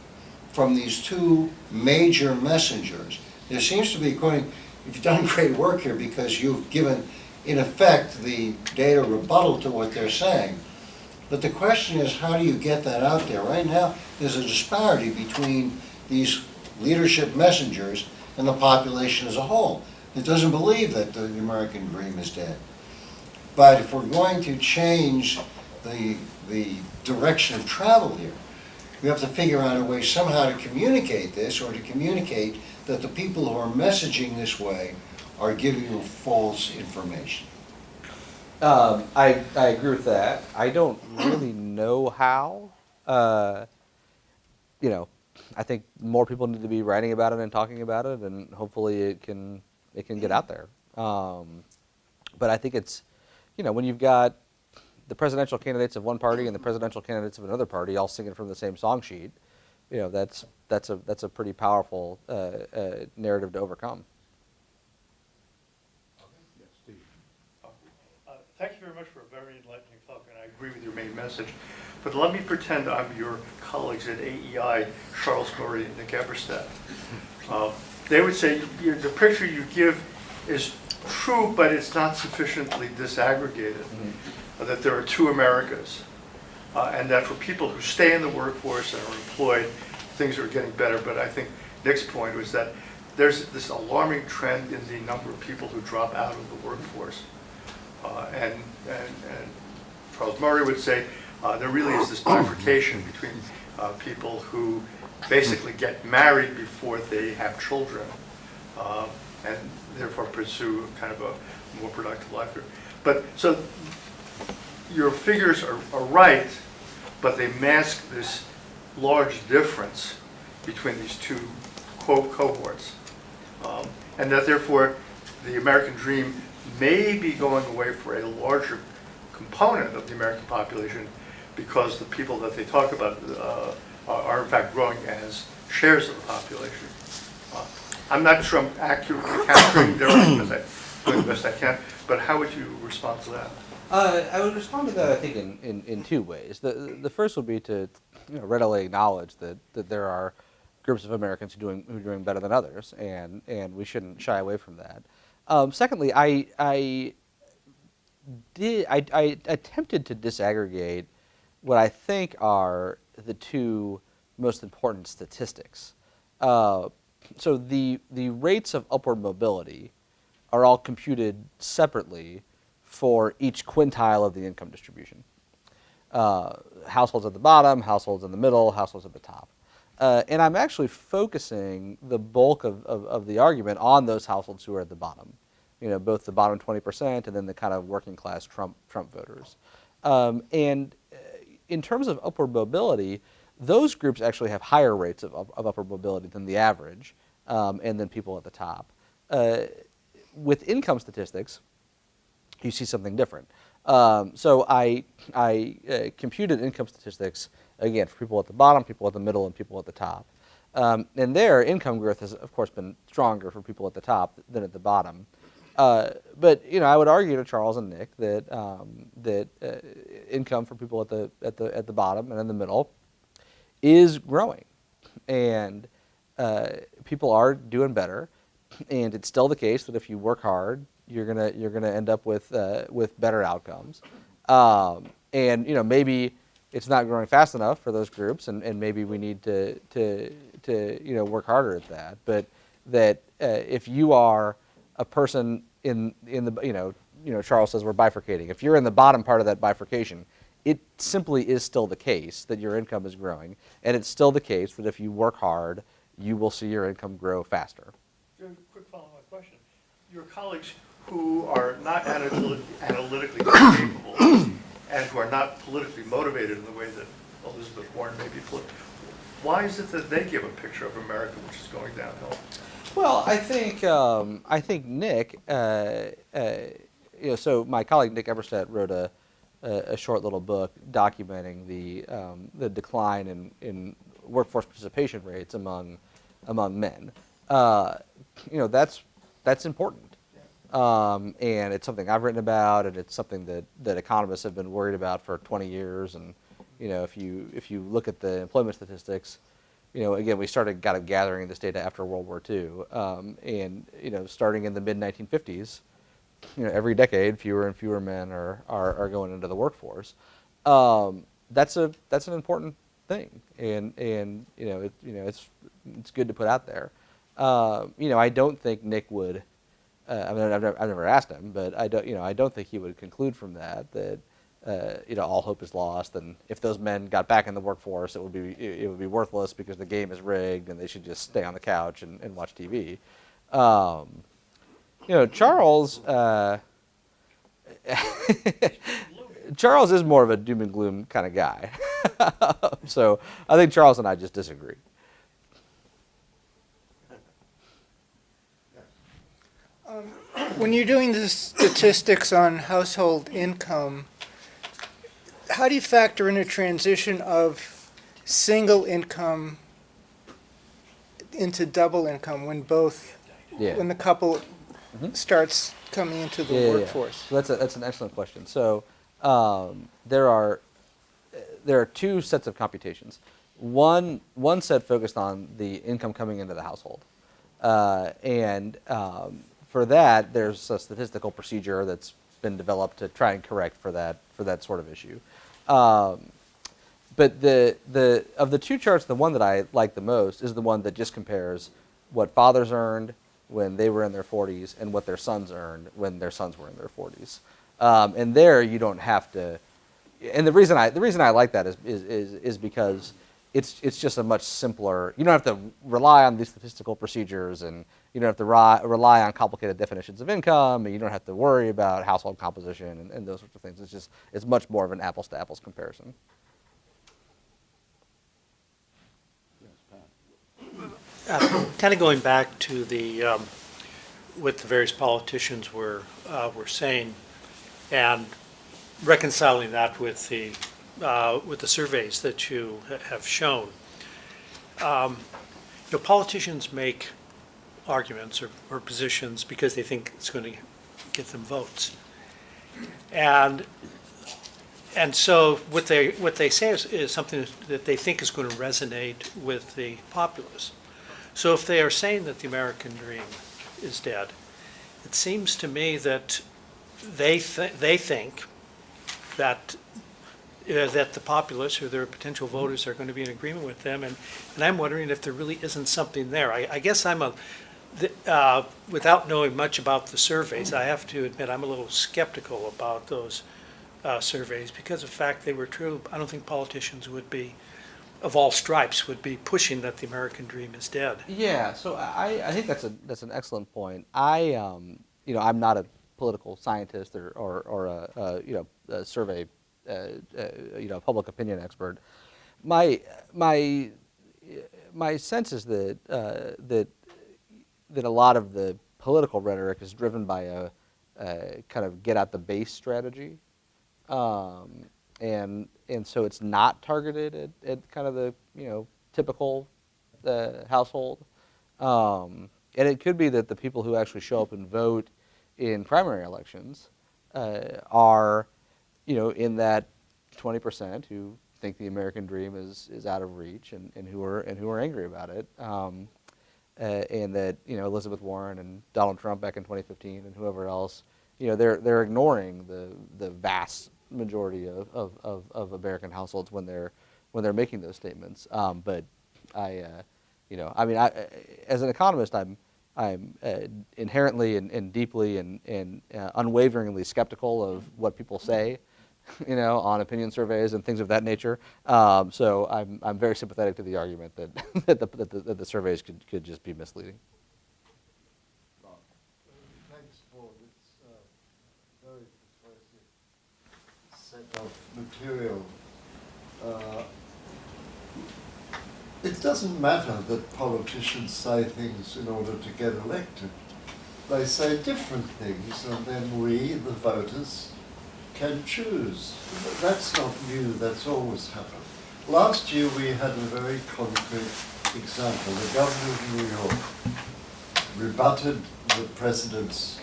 from these two major messengers? There seems to be, you've done great work here because you've given, in effect, the data rebuttal to what they're saying. But the question is, how do you get that out there? Right now, there's a disparity between these leadership messengers and the population as a whole. It doesn't believe that the American dream is dead. But if we're going to change the direction of travel here, we have to figure out a way somehow to communicate this, or to communicate that the people who are messaging this way are giving you false information. I agree with that. I don't really know how. You know, I think more people need to be writing about it and talking about it, and hopefully it can get out there. But I think it's, you know, when you've got the presidential candidates of one party and the presidential candidates of another party all singing from the same song sheet, you know, that's a pretty powerful narrative to overcome. Thank you very much for a very enlightening talk, and I agree with your main message. But let me pretend I'm your colleagues at AEI, Searle Scholar and Nick Eberstadt. They would say the picture you give is true, but it's not sufficiently disaggregated, that there are two Americas, and that for people who stay in the workforce and are employed, things are getting better. But I think Nick's point was that there's this alarming trend in the number of people who drop out of the workforce. And Charles Murray would say there really is this bifurcation between people who basically get married before they have children, and therefore pursue kind of a more productive life group. But so your figures are right, but they mask this large difference between these two cohorts. And that therefore the American dream may be going away for a larger component of the American population because the people that they talk about are in fact growing as shares of the population. I'm not sure I'm accurately capturing their arguments. I'm doing the best I can, but how would you respond to that? I would respond to that, I think, in two ways. The first would be to readily acknowledge that there are groups of Americans who are doing better than others, and we shouldn't shy away from that. Secondly, I attempted to disaggregate what I think are the two most important statistics. So the rates of upward mobility are all computed separately for each quintile of the income distribution. Households at the bottom, households in the middle, households at the top. And I'm actually focusing the bulk of the argument on those households who are at the bottom. Both the bottom 20% and then the kind of working class Trump voters. And in terms of upward mobility, those groups actually have higher rates of upward mobility than the average, and then people at the top. With income statistics, you see something different. So I computed income statistics, again, for people at the bottom, people at the middle, and people at the top. And there, income growth has, of course, been stronger for people at the top than at the bottom. But I would argue to Charles and Nick that income for people at the bottom and in the middle is growing, and people are doing better. And it's still the case that if you work hard, you're gonna end up with better outcomes. And maybe it's not growing fast enough for those groups, and maybe we need to work harder at that. But that if you are a person in the Charles says we're bifurcating. If you're in the bottom part of that bifurcation, it simply is still the case that your income is growing, and it's still the case that if you work hard, you will see your income grow faster. Quick follow-up question. Your colleagues who are not analytically capable and who are not politically motivated in the way that Elizabeth Warren may be, why is it that they give a picture of America which is going downhill? Well, I think Nick, so my colleague Nick Eberstadt wrote a short little book documenting the decline in workforce participation rates among men. That's important, and it's something I've written about, and it's something that economists have been worried about for 20 years. And if you look at the employment statistics, again, we started kind of gathering this data after World War II, and starting in the mid 1950s, every decade fewer and fewer men are going into the workforce. That's an important thing, and it's good to put out there. I don't think Nick would. I've never asked him, but I don't think he would conclude from that all hope is lost, and if those men got back in the workforce, it would be worthless because the game is rigged, and they should just stay on the couch and watch TV. Charles. Charles is more of a doom and gloom kind of guy, so I think Charles and I just disagree. When you're doing the statistics on household income, how do you factor in a transition of single income into double income when when the couple starts coming into the workforce? So that's an excellent question. So there are two sets of computations. One set focused on the income coming into the household, and for that, there's a statistical procedure that's been developed to try and correct for that sort of issue. But of the two charts, the one that I like the most is the one that just compares what fathers earned when they were in their 40s and what their sons earned when their sons were in their 40s. And there you don't have to. And the reason I like that is because it's just a much simpler. You don't have to rely on these statistical procedures, and you don't have to rely on complicated definitions of income, and you don't have to worry about household composition and those sorts of things. It's much more of an apples to apples comparison. Kind of going back to the what the various politicians were saying, and reconciling that with the surveys that you have shown. Politicians make arguments or positions because they think it's going to get them votes, and so what they say is something that they think is going to resonate with the populace. So if they are saying that the American dream is dead, it seems to me that they think that that the populace or their potential voters are going to be in agreement with them, and I'm wondering if there really isn't something there. I guess without knowing much about the surveys, I have to admit I'm a little skeptical about those surveys because of the fact they were true. I don't think politicians would be, of all stripes, would be pushing that the American dream is dead. Yeah, so I think that's an excellent point. I'm not a political scientist or a survey public opinion expert. My sense is that that a lot of the political rhetoric is driven by a kind of get out the base strategy. And so it's not targeted at kind of the typical household, and it could be that the people who actually show up and vote in primary elections are in that 20% who think the American dream is out of reach and who are angry about it, and that Elizabeth Warren and Donald Trump back in 2015 and whoever else they're ignoring the vast majority of American households when they're making those statements. But as an economist, I'm inherently and deeply and unwaveringly skeptical of what people say, on opinion surveys and things of that nature. So I'm very sympathetic to the argument that the surveys could just be misleading. Thanks for this very persuasive set of material. It doesn't matter that politicians say things in order to get elected. They say different things, and then we, the voters, can choose. That's not new, that's always happened. Last year we had a very concrete example. The governor of New York rebutted the president's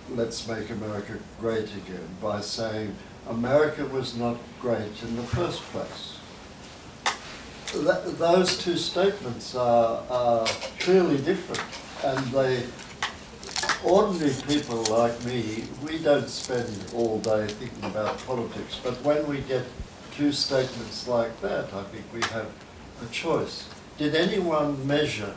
"Let's make America great again" by saying America was not great in the first place. Those two statements are clearly different, and ordinary people like me, we don't spend all day thinking about politics, but when we get two statements like that, I think we have a choice. Did anyone measure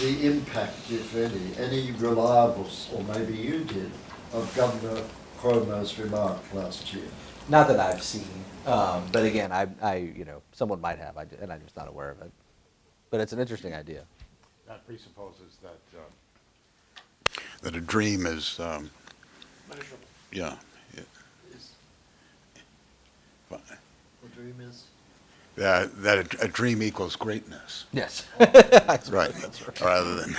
the impact, if any reliables, or maybe you did, of Governor Cuomo's remark last year? Not that I've seen, but again, someone might have, and I'm just not aware of it. But it's an interesting idea. That presupposes that a dream is, Measurable. yeah. The dream is? That a dream equals greatness, Yes. right? Rather than.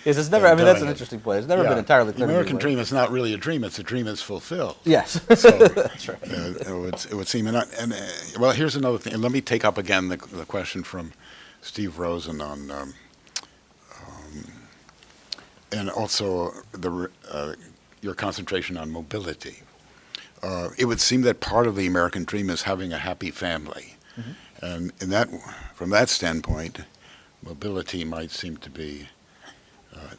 Yes, it's never. I mean, that's an interesting point. It's never been entirely The clear. American dream is not really a dream; it's a dream that's fulfilled. Yes, So, that's right. it would seem, well, here's another thing. And let me take up again the question from Steve Rosen on, and also your concentration on mobility. It would seem that part of the American dream is having a happy family, and from that standpoint, mobility might seem to be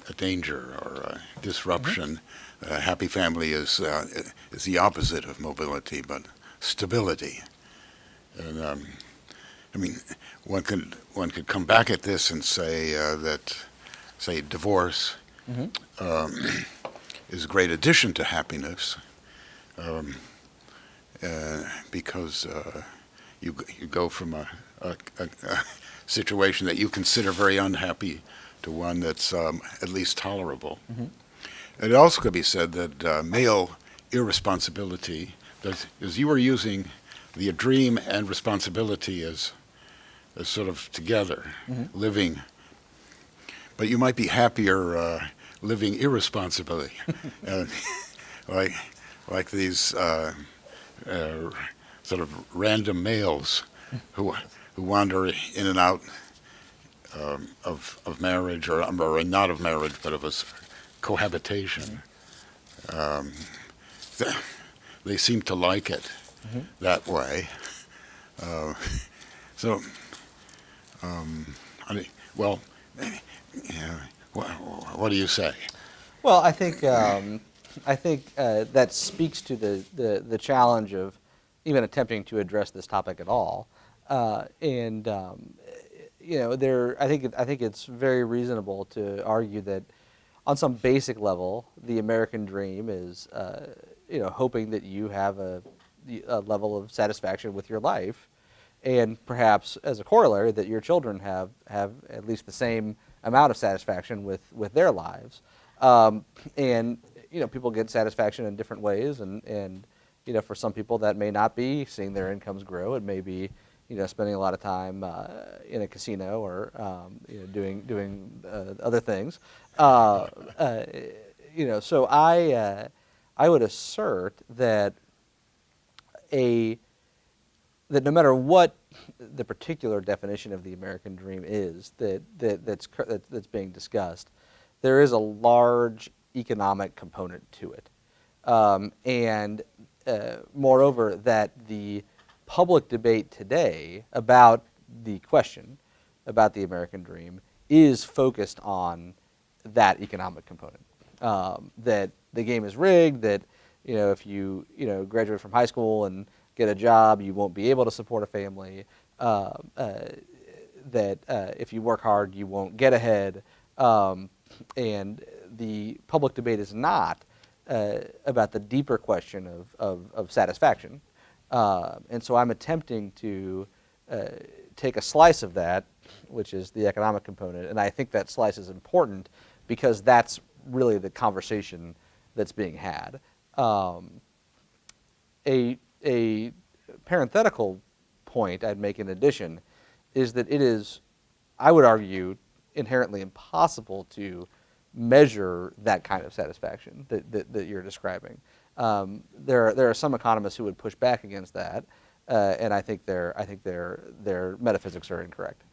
a danger or a disruption. A happy family is the opposite of mobility, but stability. And one could come back at this and say that, divorce is a great addition to happiness, because you go from a situation that you consider very unhappy to one that's at least tolerable. It also could be said that male irresponsibility, as you were using the dream and responsibility as sort of together, living, but you might be happier living irresponsibly, like these sort of random males who wander in and out of marriage, or not of marriage, but of a cohabitation. They seem to like it that way. So, I mean, well, yeah, what do you say? Well, I think that speaks to the challenge of even attempting to address this topic at all. I think it's very reasonable to argue that on some basic level, the American dream is hoping that you have a level of satisfaction with your life, and perhaps as a corollary that your children have at least the same amount of satisfaction with their lives. And people get satisfaction in different ways, and for some people that may not be seeing their incomes grow. It may be spending a lot of time in a casino, or doing other things. So I would assert that that no matter what the particular definition of the American dream is that's being discussed, there is a large economic component to it, and moreover, that the public debate today about the question about the American dream is focused on that economic component. That the game is rigged. That if you graduate from high school and get a job, you won't be able to support a family. That if you work hard, you won't get ahead. And the public debate is not about the deeper question of satisfaction. And so I'm attempting to take a slice of that, which is the economic component, and I think that slice is important because that's really the conversation that's being had. A parenthetical point I'd make in addition is that it is, I would argue, inherently impossible to measure that kind of satisfaction that you're describing. There are some economists who would push back against that, and I think their metaphysics are incorrect.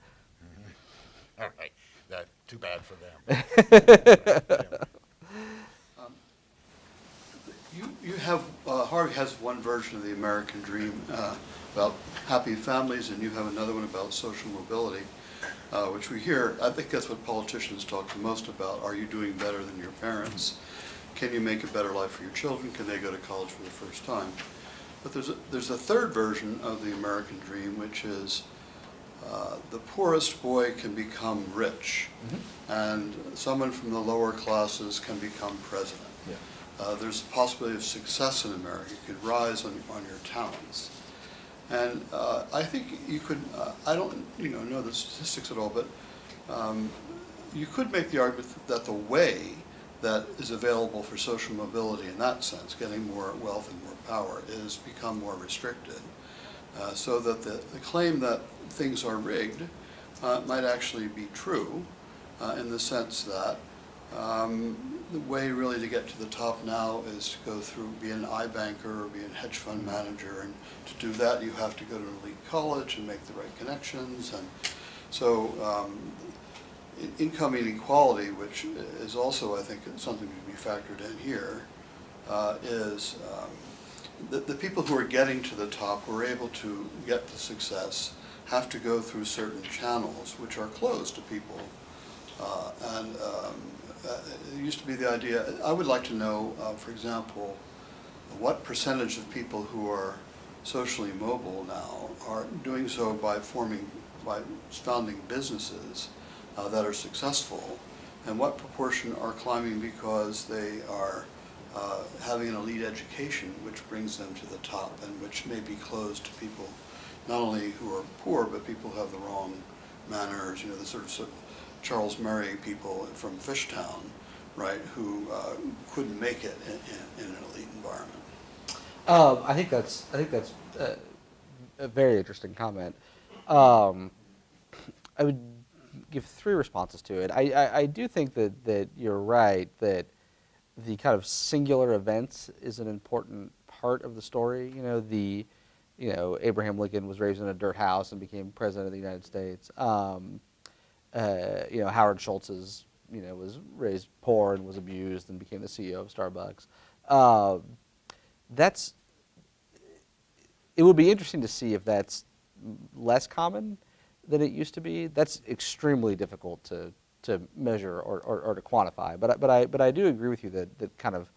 All right, too bad for them. You have, Harvey has one version of the American dream about happy families, and you have another one about social mobility, which we hear. I think that's what politicians talk the most about. Are you doing better than your parents? Can you make a better life for your children? Can they go to college for the first time? But there's a third version of the American dream, which is the poorest boy can become rich, and someone from the lower classes can become president. Yeah. There's a possibility of success in America. You could rise on your talents. And I think you could, I don't know the statistics at all, but you could make the argument that the way that is available for social mobility in that sense, getting more wealth and more power, is become more restricted. So that the claim that things are rigged might actually be true in the sense that the way really to get to the top now is to go through, be an iBanker or be a hedge fund manager, and to do that you have to go to an elite college and make the right connections. And so income inequality, which is also, I think, something to be factored in here, is the people who are getting to the top, who are able to get to success, have to go through certain channels which are closed to people. It used to be the idea, I would like to know, for example, what percentage of people who are socially mobile now are doing so by founding businesses that are successful, and what proportion are climbing because they are having an elite education which brings them to the top and which may be closed to people not only who are poor, but people who have the wrong manners, the sort of Charles Murray people from Fishtown, right, who couldn't make it in an elite environment. I think that's a very interesting comment. I would give three responses to it. I do think that you're right that the kind of singular events is an important part of the story. Abraham Lincoln was raised in a dirt house and became president of the United States. Howard Schultz was raised poor and was abused and became the CEO of Starbucks. It would be interesting to see if that's less common than it used to be. That's extremely difficult to measure or to quantify. But I do agree with you that kind of,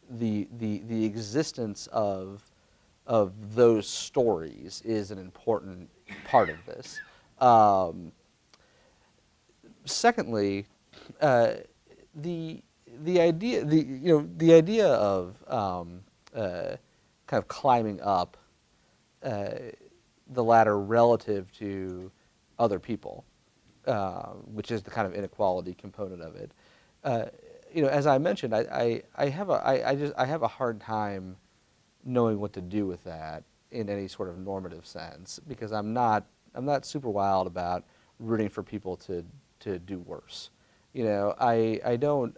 the existence of those stories is an important part of this. Secondly, the idea of kind of climbing up the ladder relative to other people, which is the kind of inequality component of it. As I mentioned, I have a hard time knowing what to do with that in any sort of normative sense, because I'm not super wild about rooting for people to do worse. I don't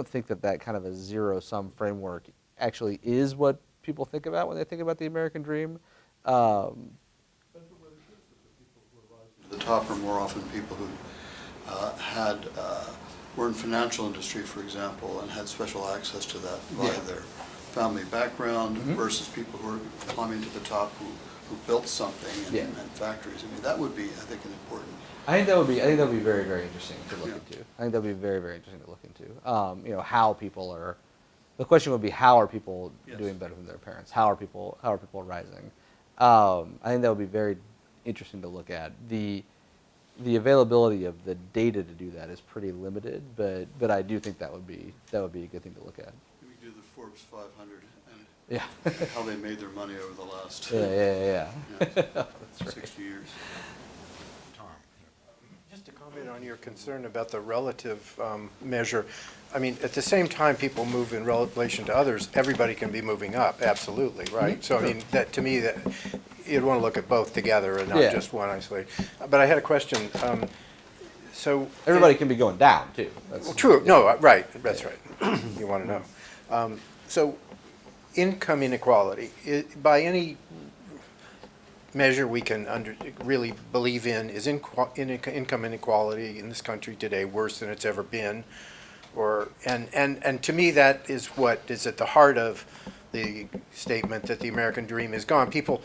think that kind of a zero-sum framework actually is what people think about when they think about the American dream. The top are more often people who were in financial industry, for example, and had special access to that via their family background, versus people who are climbing to the top who built something and factories. I mean, that would be, I think, an important. I think that would be very, very interesting to look into. I think that would be very, very interesting to look into. How people are. The question would be, how are people doing better than their parents? How are people rising? I think that would be very interesting to look at. The availability of the data to do that is pretty limited, but I do think that would be a good thing to look at. We do the Forbes 500 and Yeah. how they made their money over the last Yeah. That's right. 60 years. Just to comment on your concern about the relative measure, I mean, at the same time people move in relation to others, everybody can be moving up, absolutely, right? So, I mean, that to me, that you'd want to look at both together and not just one isolated. But I had a question. So Everybody can be going down, too. well, true, no, right, that's right. You want to know. So income inequality, by any measure we can really believe in, is income inequality in this country today worse than it's ever been? And to me, that is what is at the heart of the statement that the American dream is gone. People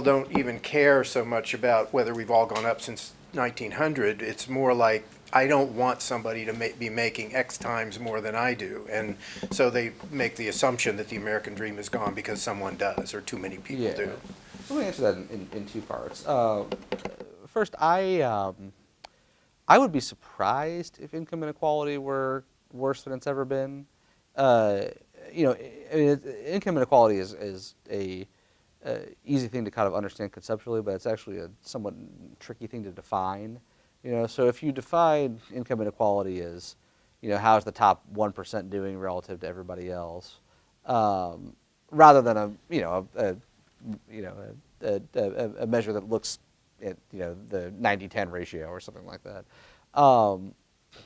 don't even care so much about whether we've all gone up since 1900. It's more like, I don't want somebody to be making X times more than I do. And so they make the assumption that the American dream is gone because someone does, or too many people do. So let me answer that in two parts. First, I would be surprised if income inequality were worse than it's ever been. Income inequality is a easy thing to kind of understand conceptually, but it's actually a somewhat tricky thing to define. So if you define income inequality as, how's the top 1% doing relative to everybody else, rather than a measure that looks at the 90-10 ratio or something like that.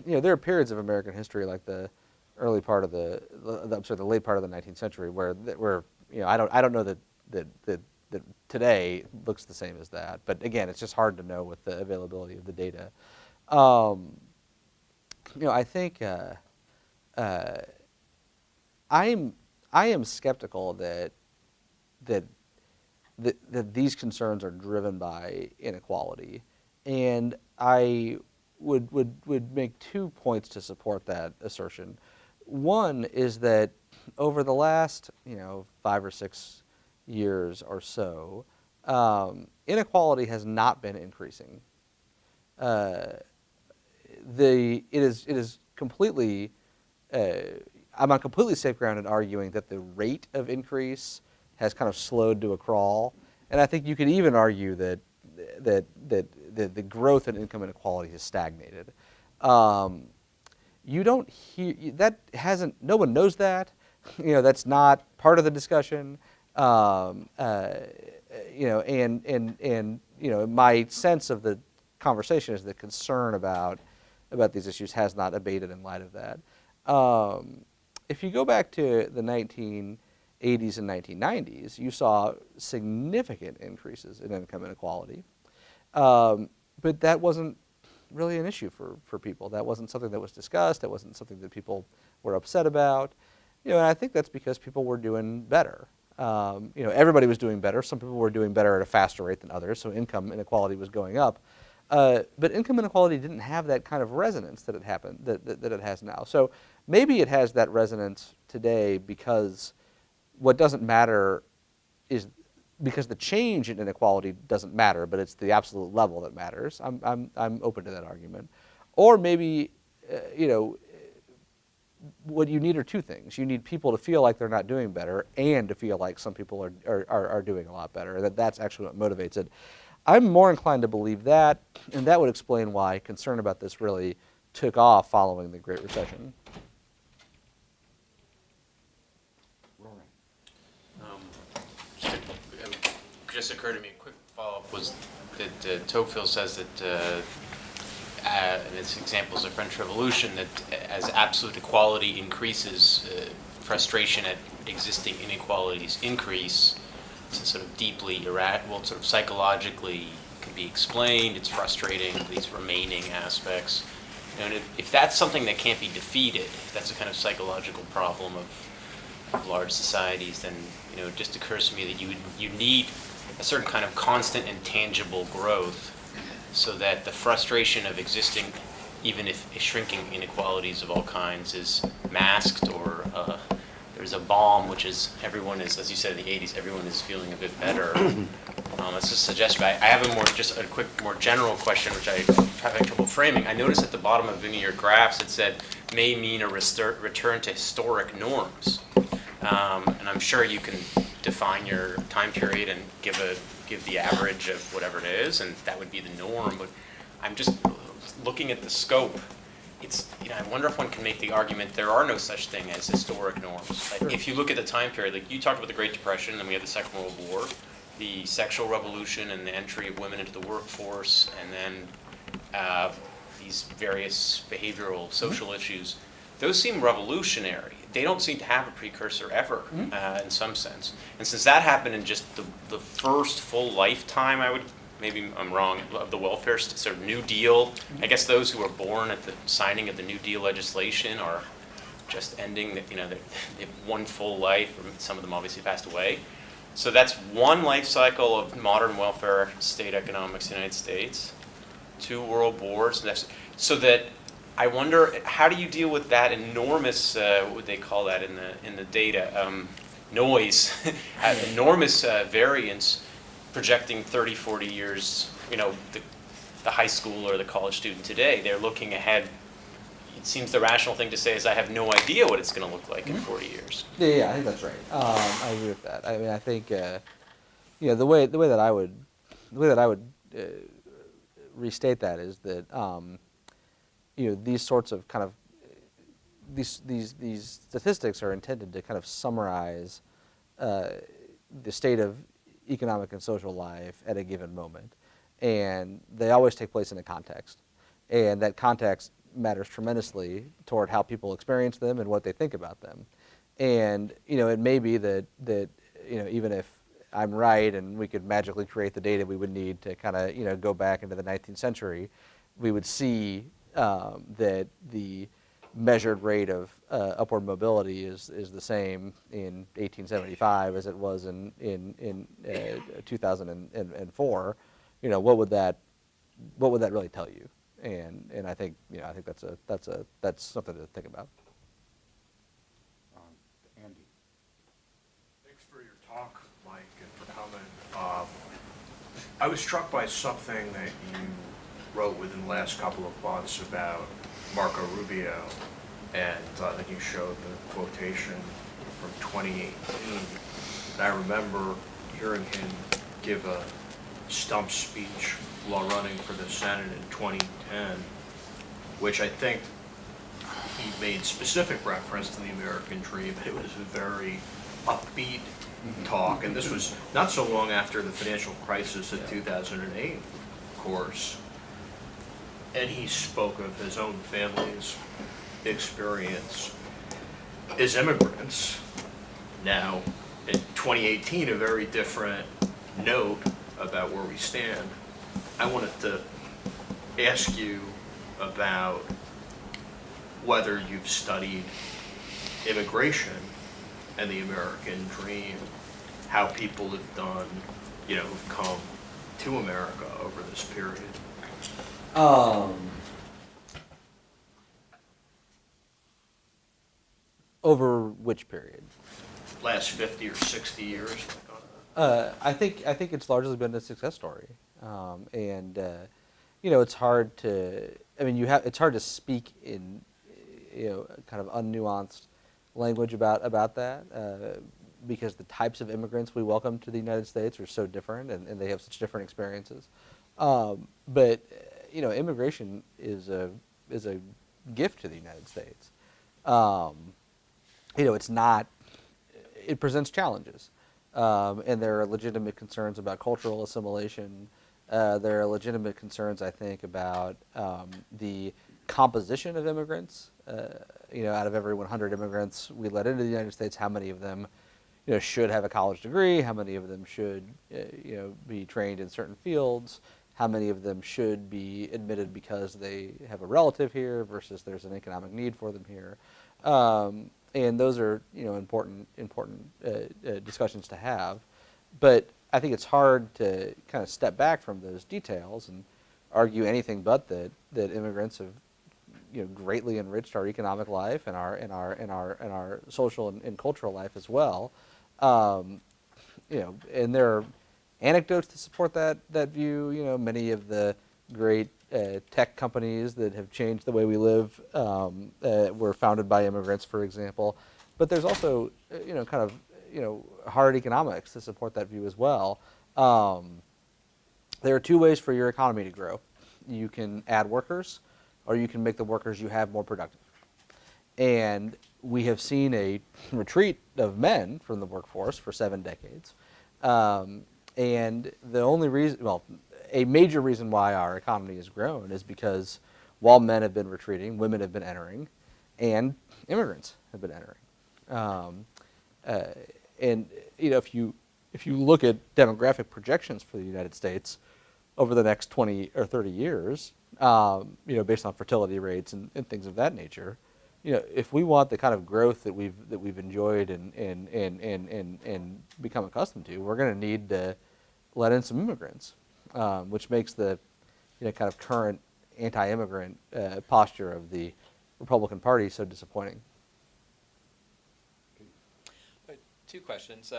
There are periods of American history, like the early part of the late part of the 19th century, where I don't know that today looks the same as that. But again, it's just hard to know with the availability of the data. I think I am skeptical that these concerns are driven by inequality, and I would make 2 points to support that assertion. One is that over the last 5 or 6 years or so, inequality has not been increasing. It is completely. I'm on completely safe ground in arguing that the rate of increase has kind of slowed to a crawl. And I think you could even argue that the growth in income inequality has stagnated. You don't hear that hasn't. No one knows that. That's not part of the discussion. My sense of the conversation is the concern about these issues has not abated in light of that. If you go back to the 1980s and 1990s, you saw significant increases in income inequality, but that wasn't really an issue for people. That wasn't something that was discussed. That wasn't something that people were upset about. And I think that's because people were doing better. Everybody was doing better. Some people were doing better at a faster rate than others, so income inequality was going up. But income inequality didn't have that kind of resonance that it has now. So maybe it has that resonance today because what doesn't matter is because the change in inequality doesn't matter, but it's the absolute level that matters. I'm open to that argument. Or maybe what you need are two things. You need people to feel like they're not doing better and to feel like some people are doing a lot better, and that's actually what motivates it. I'm more inclined to believe that, and that would explain why concern about this really took off following the Great Recession. Just occurred to me, a quick follow-up was that Tocqueville says that, and it's examples of French Revolution, that as absolute equality increases, frustration at existing inequalities increase. It's sort of deeply irrational, sort of psychologically can be explained. It's frustrating, these remaining aspects. And if that's something that can't be defeated, if that's a kind of psychological problem of large societies, then it just occurs to me that you need a certain kind of constant and tangible growth so that the frustration of existing, even if shrinking inequalities of all kinds, is masked, or there's a balm, which is everyone is, as you said in the 80s, everyone is feeling a bit better. That's a suggestion. I have just a quick, more general question, which I have trouble framing. I noticed at the bottom of any of your graphs it said may mean a return to historic norms. And I'm sure you can define your time period and give the average of whatever it is, and that would be the norm. But I'm just looking at the scope. It's, I wonder if one can make the argument there are no such thing as historic norms. Like, if you look at the time period, like you talked about the Great Depression, then we had the Second World War, the sexual revolution and the entry of women into the workforce, and then these various behavioral social issues. Those seem revolutionary. They don't seem to have a precursor ever, in some sense. And since that happened in just the first full lifetime, maybe I'm wrong, of the welfare sort of New Deal, I guess those who were born at the signing of the New Deal legislation are just ending, they've one full life, or some of them obviously passed away. So that's one life cycle of modern welfare state economics in the United States, 2 world wars, so that I wonder, how do you deal with that enormous, what would they call that in the data, noise, enormous variance projecting 30, 40 years, the high school or the college student today, they're looking ahead. It seems the rational thing to say is I have no idea what it's going to look like in 40 years. Yeah, I think that's right. I agree with that. I mean, I think, the way that I would restate that is that, these sorts of kind of these statistics are intended to kind of summarize the state of economic and social life at a given moment, and they always take place in a context, and that context matters tremendously toward how people experience them and what they think about them. And it may be that even if I'm right and we could magically create the data we would need to kind of go back into the 19th century, we would see that the measured rate of upward mobility is the same in 1875 as it was in 2004. What would that really tell you? And I think that's something to think about. Andy. Thanks for your talk, Mike, and for coming. I was struck by something that you wrote within the last couple of months about Marco Rubio, and then you showed the quotation from 2018 And I remember hearing him give a stump speech while running for the Senate in 2010, which I think he made specific reference to the American dream. It was a very upbeat talk, and this was not so long after the financial crisis of 2008, of course. And he spoke of his own family's experience as immigrants. Now, in 2018, a very different note about where we stand. I wanted to ask you about whether you've studied immigration and the American dream, how people have done, who've come to America over this period. Over which period? Last 50 or 60 years. I think it's largely been a success story, it's hard to. It's hard to speak in, kind of unnuanced language about that because the types of immigrants we welcome to the United States are so different, and they have such different experiences. But immigration is a gift to the United States. It's not. It presents challenges. And there are legitimate concerns about cultural assimilation. There are legitimate concerns, I think, about the composition of immigrants. Out of every 100 immigrants we let into the United States, how many of them, should have a college degree? How many of them should, be trained in certain fields? How many of them should be admitted because they have a relative here versus there's an economic need for them here? And those are, important discussions to have. But I think it's hard to kind of step back from those details and argue anything but that immigrants have, greatly enriched our economic life and our social and cultural life as well. And there are anecdotes to support that view. Many of the great tech companies that have changed the way we live were founded by immigrants, for example. But there's also, hard economics to support that view as well. There are two ways for your economy to grow. You can add workers, or you can make the workers you have more productive. And we have seen a retreat of men from the workforce for 7 decades. And the only reason, a major reason why our economy has grown is because while men have been retreating, women have been entering, and immigrants have been entering. And if you look at demographic projections for the United States over the next 20 or 30 years, based on fertility rates and things of that nature, if we want the kind of growth that we've enjoyed and become accustomed to, we're going to need to let in some immigrants, which makes the kind of current anti-immigrant posture of the Republican Party so disappointing. Two questions.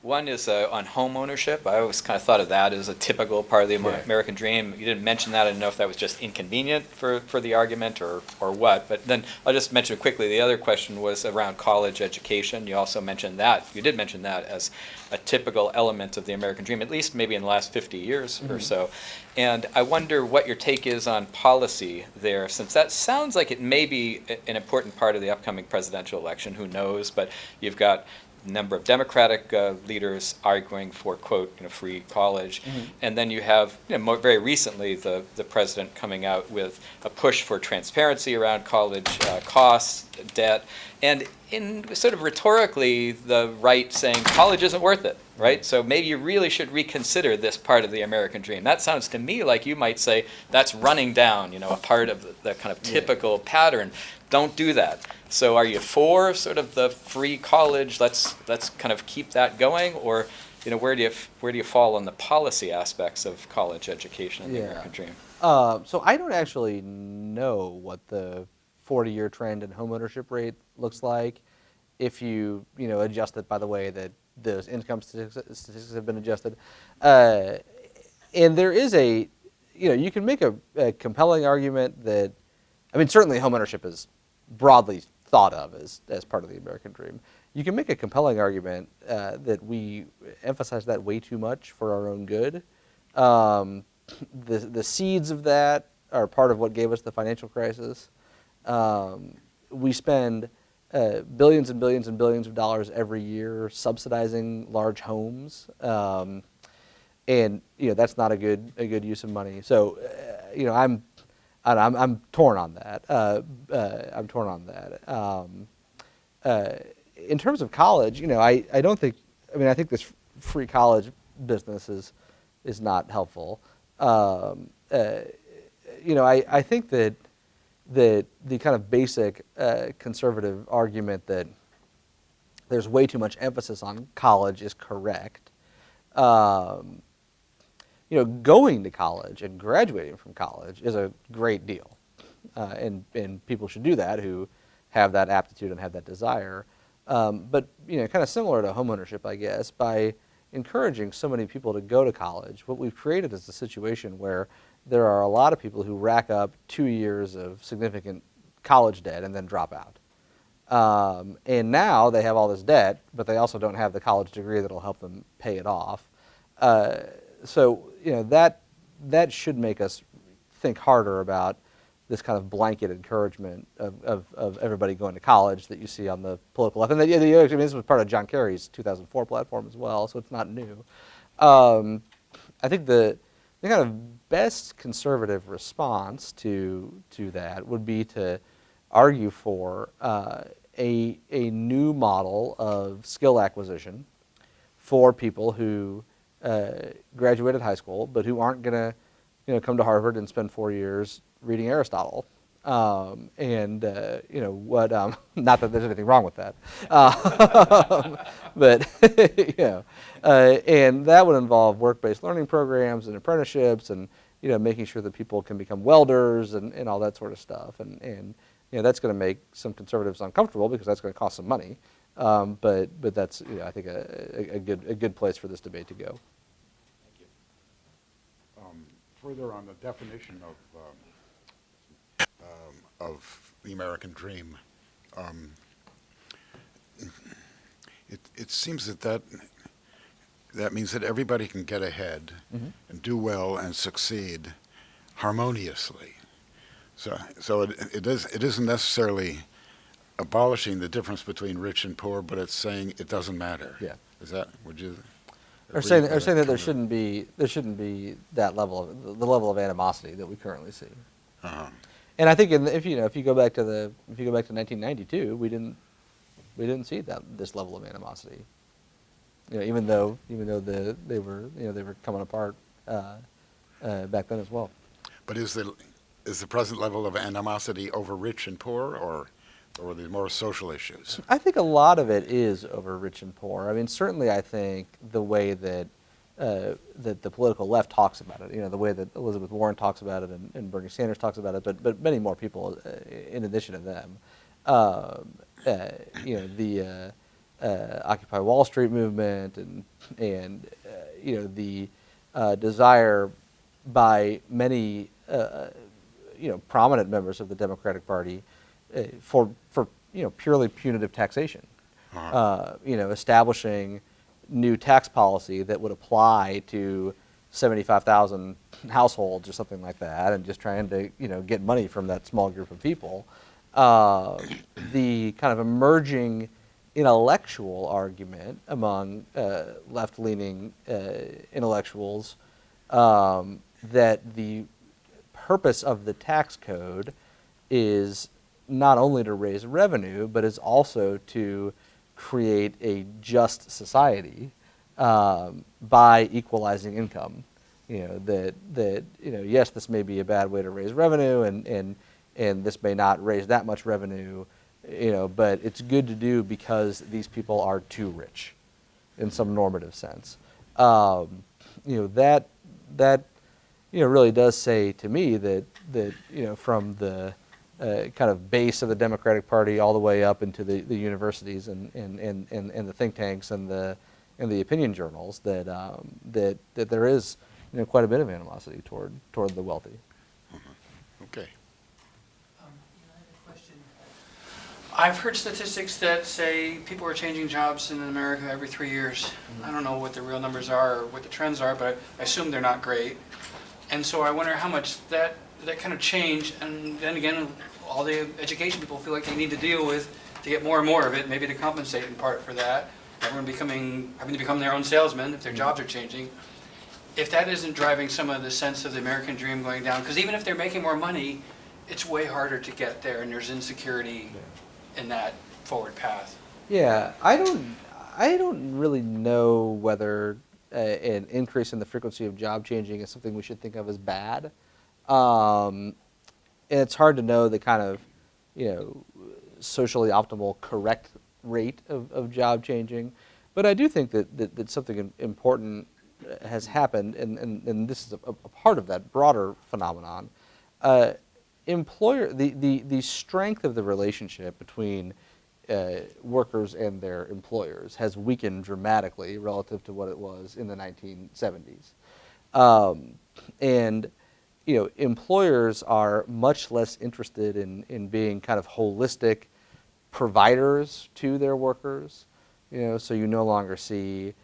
One is on home ownership. I always kind of thought of that as a typical part of the American dream. You didn't mention that. I didn't know if that was just inconvenient for the argument or what. But then I'll just mention it quickly. The other question was around college education. You also mentioned that. You did mention that as a typical element of the American dream, at least maybe in the last 50 years or so. And I wonder what your take is on policy there, since that sounds like it may be an important part of the upcoming presidential election. Who knows? But you've got number of Democratic leaders arguing for, quote, free college. And then you have, very recently, the president coming out with a push for transparency around college costs, debt, and in sort of rhetorically, the right saying college isn't worth it, right? So maybe you really should reconsider this part of the American dream. That sounds to me like you might say that's running down, a part of the kind of typical pattern. Don't do that. So are you for sort of the free college? Let's kind of keep that going, or where do you fall on the policy aspects of college education in the American dream? So I don't actually know what the 40-year trend in homeownership rate looks like if you adjust it by the way that those income statistics have been adjusted. And there is you can make a compelling argument that, certainly homeownership is broadly thought of as part of the American dream. You can make a compelling argument that we emphasize that way too much for our own good. The seeds of that are part of what gave us the financial crisis. We spend billions and billions and billions of dollars every year subsidizing large homes, and that's not a good use of money. So, I'm torn on that. I'm torn on that. In terms of college, I don't think. I mean, I think this free college business is not helpful. I think that the kind of basic conservative argument that there's way too much emphasis on college is correct. Going to college and graduating from college is a great deal, and people should do that who have that aptitude and have that desire. But kind of similar to homeownership, I guess, by encouraging so many people to go to college, what we've created is a situation where there are a lot of people who rack up 2 years of significant college debt and then drop out. And now they have all this debt, but they also don't have the college degree that'll help them pay it off. So that should make us think harder about this kind of blanket encouragement of everybody going to college that you see on the political left. And this was part of John Kerry's 2004 platform as well, so it's not new. I think the kind of best conservative response to that would be to argue for a new model of skill acquisition for people who graduated high school but who aren't going to come to Harvard and spend 4 years reading Aristotle. Not that there's anything wrong with that. But, and that would involve work-based learning programs and apprenticeships and, making sure that people can become welders and all that sort of stuff. And that's going to make some conservatives uncomfortable because that's going to cost some money. But that's, I think, a good place for this debate to go. Further on the definition of the American dream, it seems that means that everybody can get ahead and do well and succeed harmoniously. So it isn't necessarily abolishing the difference between rich and poor, but it's saying it doesn't matter. Yeah. Would you? Or saying that there shouldn't be that the level of animosity that we currently see. Uh-huh. And I think if you go back to 1992, we didn't see this level of animosity. Even though they were coming apart back then as well. But is the present level of animosity over rich and poor, or are there more social issues? I think a lot of it is over rich and poor. I mean, certainly I think the way that the political left talks about it, the way that Elizabeth Warren talks about it and Bernie Sanders talks about it, but many more people in addition to them. The Occupy Wall Street movement and the desire by many prominent members of the Democratic Party for purely punitive taxation, establishing new tax policy that would apply to 75,000 households or something like that, and just trying to get money from that small group of people. The kind of emerging intellectual argument among left-leaning intellectuals that the purpose of the tax code is not only to raise revenue, but is also to create a just society by equalizing income. Yes, this may be a bad way to raise revenue, and this may not raise that much revenue, but it's good to do because these people are too rich, in some normative sense. That really does say to me that from the kind of base of the Democratic Party all the way up into the universities and the think tanks and the opinion journals that there is quite a bit of animosity toward the wealthy. Okay. I've heard statistics that say people are changing jobs in America every 3 years. I don't know what the real numbers are or what the trends are, but I assume they're not great. And so I wonder how much that kind of change, and then again, all the education people feel like they need to deal with to get more and more of it, maybe to compensate in part for that. Everyone having to become their own salesman if their jobs are changing. If that isn't driving some of the sense of the American dream going down, because even if they're making more money, it's way harder to get there, and there's insecurity in that forward path. Yeah, I don't really know whether an increase in the frequency of job changing is something we should think of as bad. And it's hard to know the kind of, socially optimal correct rate of job changing. But I do think that something important has happened, and this is a part of that broader phenomenon. The strength of the relationship between workers and their employers has weakened dramatically relative to what it was in the 1970s. And employers are much less interested in being kind of holistic providers to their workers. So you no longer see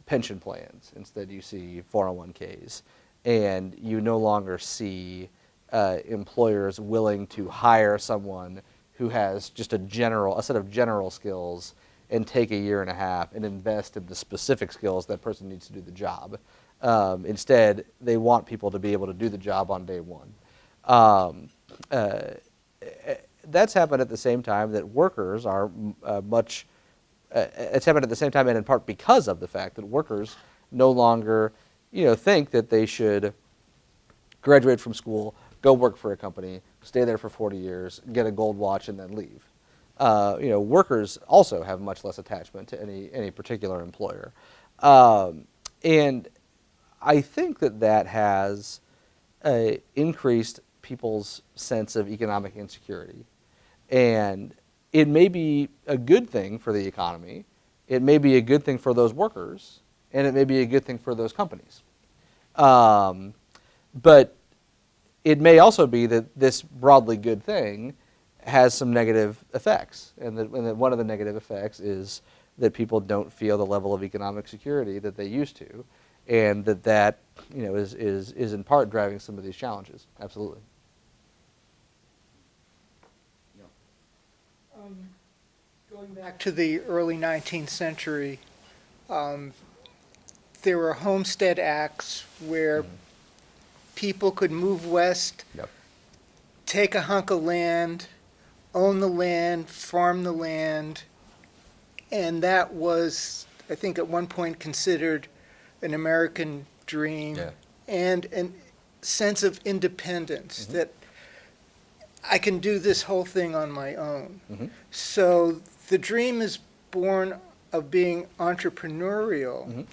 pension plans. Instead, you see 401ks. And you no longer see employers willing to hire someone who has just a set of general skills and take a year and a half and invest in the specific skills that person needs to do the job. Instead, they want people to be able to do the job on day one. That's happened at the same time that workers are it's happened at the same time, and in part because of the fact that workers no longer, think that they should graduate from school, go work for a company, stay there for 40 years, get a gold watch, and then leave. Workers also have much less attachment to any particular employer. And I think that has increased people's sense of economic insecurity. And it may be a good thing for the economy, it may be a good thing for those workers, and it may be a good thing for those companies. But it may also be that this broadly good thing has some negative effects, and that one of the negative effects is that people don't feel the level of economic security that they used to, and that is in part driving some of these challenges. Absolutely. Going back to the early 19th century, there were homestead acts where people could move west, take a hunk of land, own the land, farm the land, and that was, I think, at one point considered an American dream and a sense of independence that I can do this whole thing on my own. So the dream is born of being entrepreneurial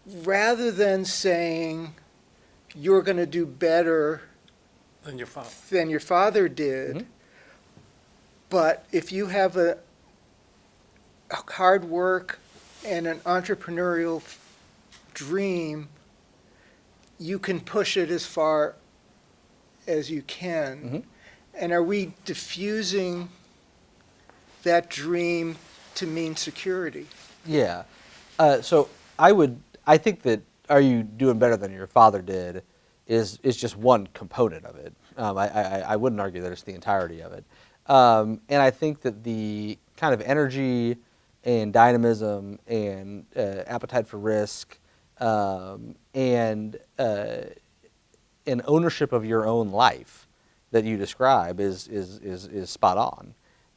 rather than saying you're going to do better Than your father. than your father did. But if you have a hard work and an entrepreneurial dream, you can push it as far as you can. And are we diffusing that dream to mean security? Yeah. So I think that are you doing better than your father did is just one component of it. I wouldn't argue that it's the entirety of it. And I think that the kind of energy and dynamism and appetite for risk and an ownership of your own life that you describe is spot on.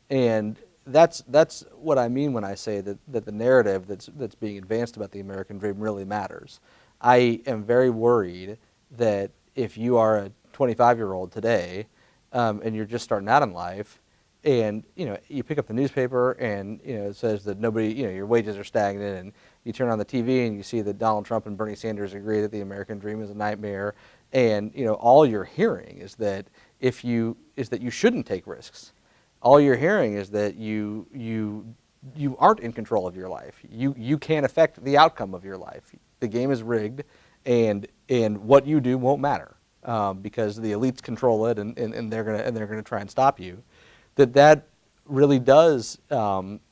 And that's what I mean when I say that the narrative that's being advanced about the American dream really matters. I am very worried that if you are a 25-year-old today and you're just starting out in life, and you pick up the newspaper and it says that your wages are stagnant, and you turn on the TV and you see that Donald Trump and Bernie Sanders agree that the American dream is a nightmare, and all you're hearing is that you shouldn't take risks. All you're hearing is that you aren't in control of your life. You can't affect the outcome of your life. The game is rigged, and what you do won't matter because the elites control it, and they're gonna try and stop you. that really does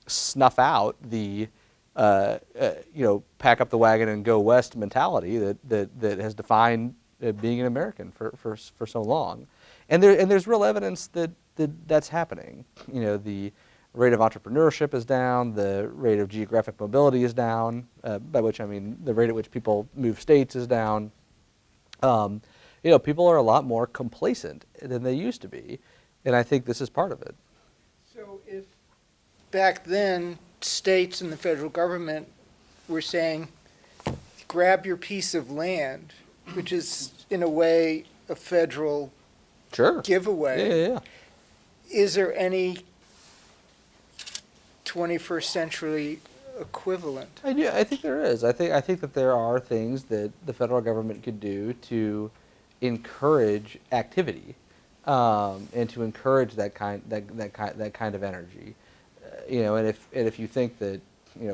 snuff out the pack up the wagon and go west mentality that has defined being an American for so long, and there's real evidence that that's happening. The rate of entrepreneurship is down, the rate of geographic mobility is down, by which I mean the rate at which people move states is down. People are a lot more complacent than they used to be, and I think this is part of it. So if back then states and the federal government were saying, grab your piece of land, which is in a way a federal Sure. giveaway. Yeah. Is there any 21st century equivalent? I think there is. I think that there are things that the federal government could do to encourage activity, and to encourage that kind of energy. And if you think that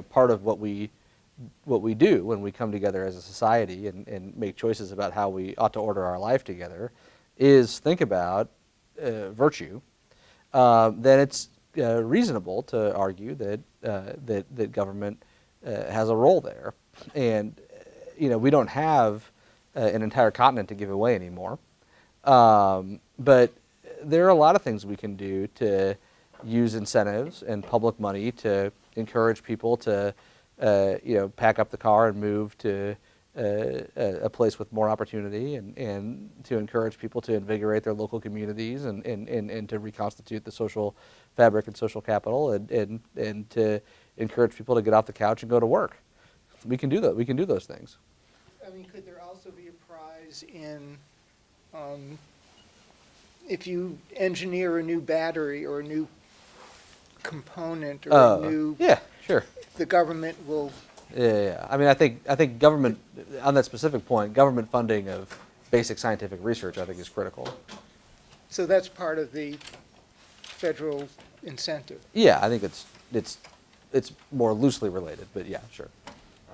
part of what we do when we come together as a society and make choices about how we ought to order our life together is think about virtue, then it's reasonable to argue that government has a role there. And we don't have an entire continent to give away anymore, but there are a lot of things we can do to use incentives and public money to encourage people to pack up the car and move to a place with more opportunity, and to encourage people to invigorate their local communities and to reconstitute the social fabric and social capital, and to encourage people to get off the couch and go to work. We can do that. We can do those things. I mean, could there also be a prize in if you engineer a new battery or a new component or a new, yeah, sure. the government will. Yeah. I mean, I think government, on that specific point, government funding of basic scientific research, I think, is critical. So that's part of the federal incentive. Yeah, I think it's more loosely related, but yeah, sure.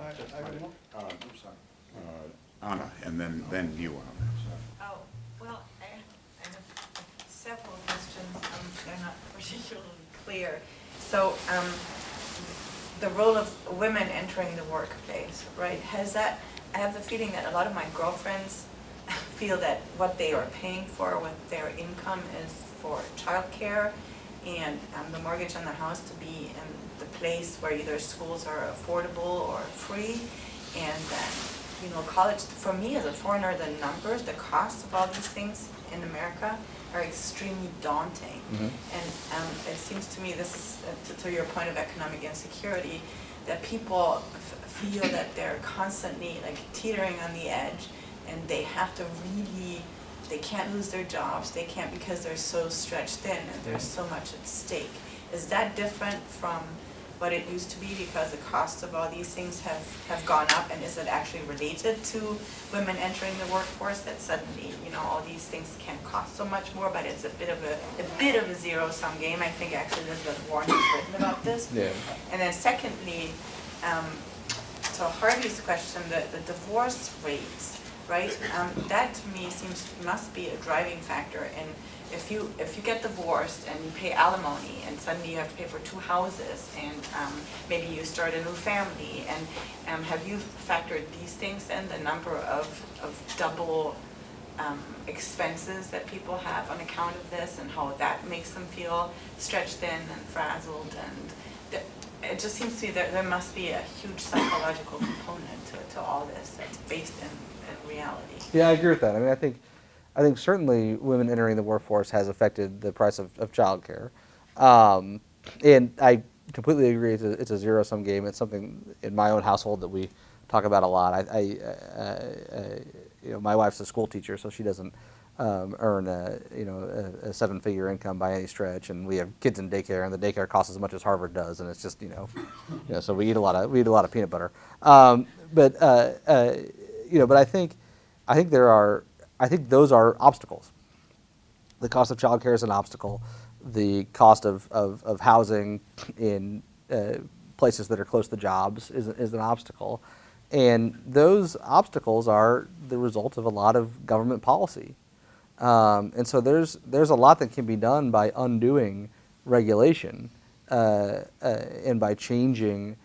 I'm sorry. Anna, and then you, Anna. Oh, well, I have several questions. They're not particularly clear. So, the role of women entering the workplace, right? I have the feeling that a lot of my girlfriends feel that what they are paying for with their income is for childcare and the mortgage on the house to be in the place where either schools are affordable or free, and then, college, for me as a foreigner, the numbers, the costs of all these things in America are extremely daunting. And it seems to me, this is to your point of economic insecurity, that people feel that they're constantly teetering on the edge, and they have to really, they can't lose their jobs, they can't, because they're so stretched thin and there's so much at stake. Is that different from what it used to be because the cost of all these things have gone up, and is it actually related to women entering the workforce that suddenly, all these things can cost so much more, but it's a bit of a zero-sum game? I think actually Elizabeth Warren has written about this. Yeah. And then secondly, to Harvey's question, the divorce rates, right? That to me must be a driving factor. And if you get divorced and you pay alimony, and suddenly you have to pay for 2 houses, and maybe you start a new family, and have you factored these things in, the number of double expenses that people have on account of this, and how that makes them feel stretched thin and frazzled, and it just seems to me that there must be a huge psychological component to all this that's based in reality. Yeah, I agree with that. I mean, I think certainly women entering the workforce has affected the price of childcare, and I completely agree. It's a zero-sum game. It's something in my own household that we talk about a lot. My wife's a school teacher, so she doesn't earn a 7-figure income by any stretch, and we have kids in daycare, and the daycare costs as much as Harvard does, and it's just so we eat a lot of peanut butter. But I think those are obstacles. The cost of childcare is an obstacle. The cost of housing in places that are close to jobs is an obstacle. And those obstacles are the result of a lot of government policy. And so there's a lot that can be done by undoing regulation and by changing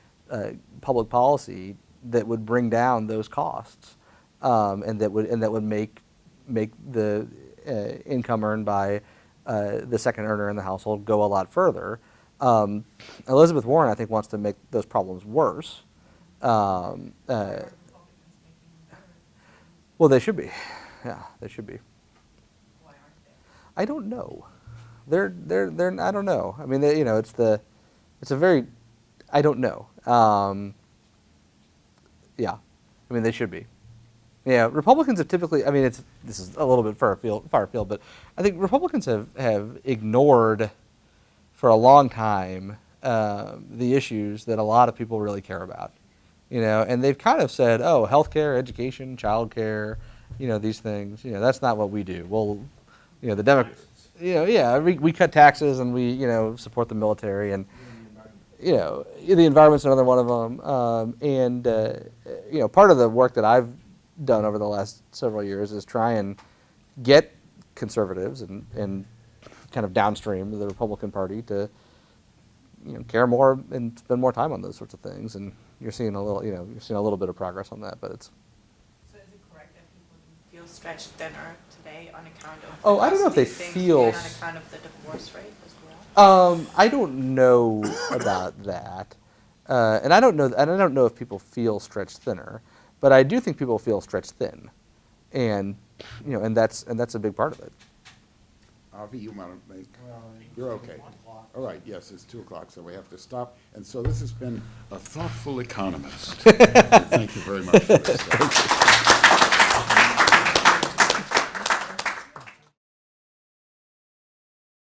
public policy that would bring down those costs, and that would make the income earned by the second earner in the household go a lot further. Elizabeth Warren, I think, wants to make those problems worse. Well, they should be. Yeah, they should be. I don't know. They're I don't know. I mean, it's a very, I don't know. Yeah, I mean, they should be. Yeah, Republicans have typically, I mean, this is a little bit far afield, but I think Republicans have ignored for a long time the issues that a lot of people really care about. And they've kind of said, oh, healthcare, education, childcare, these things, that's not what we do. Well, the Democrats, we cut taxes and we, support the military, and, the environment's another one of them. And part of the work that I've done over the last several years is try and get conservatives and kind of downstream of the Republican Party to, care more and spend more time on those sorts of things. And you're seeing a little bit of progress on that, but it's. So is it correct that people feel stretched thinner today on account of? Oh, I don't know if they feel. And on account of the divorce rate as well? I don't know about that, and I don't know if people feel stretched thinner, but I do think people feel stretched thin, and and that's a big part of it. Avi, you want to make? You're okay. All right, yes, it's 2:00, so we have to stop. And so this has been a thoughtful economist. Thank you very much for this.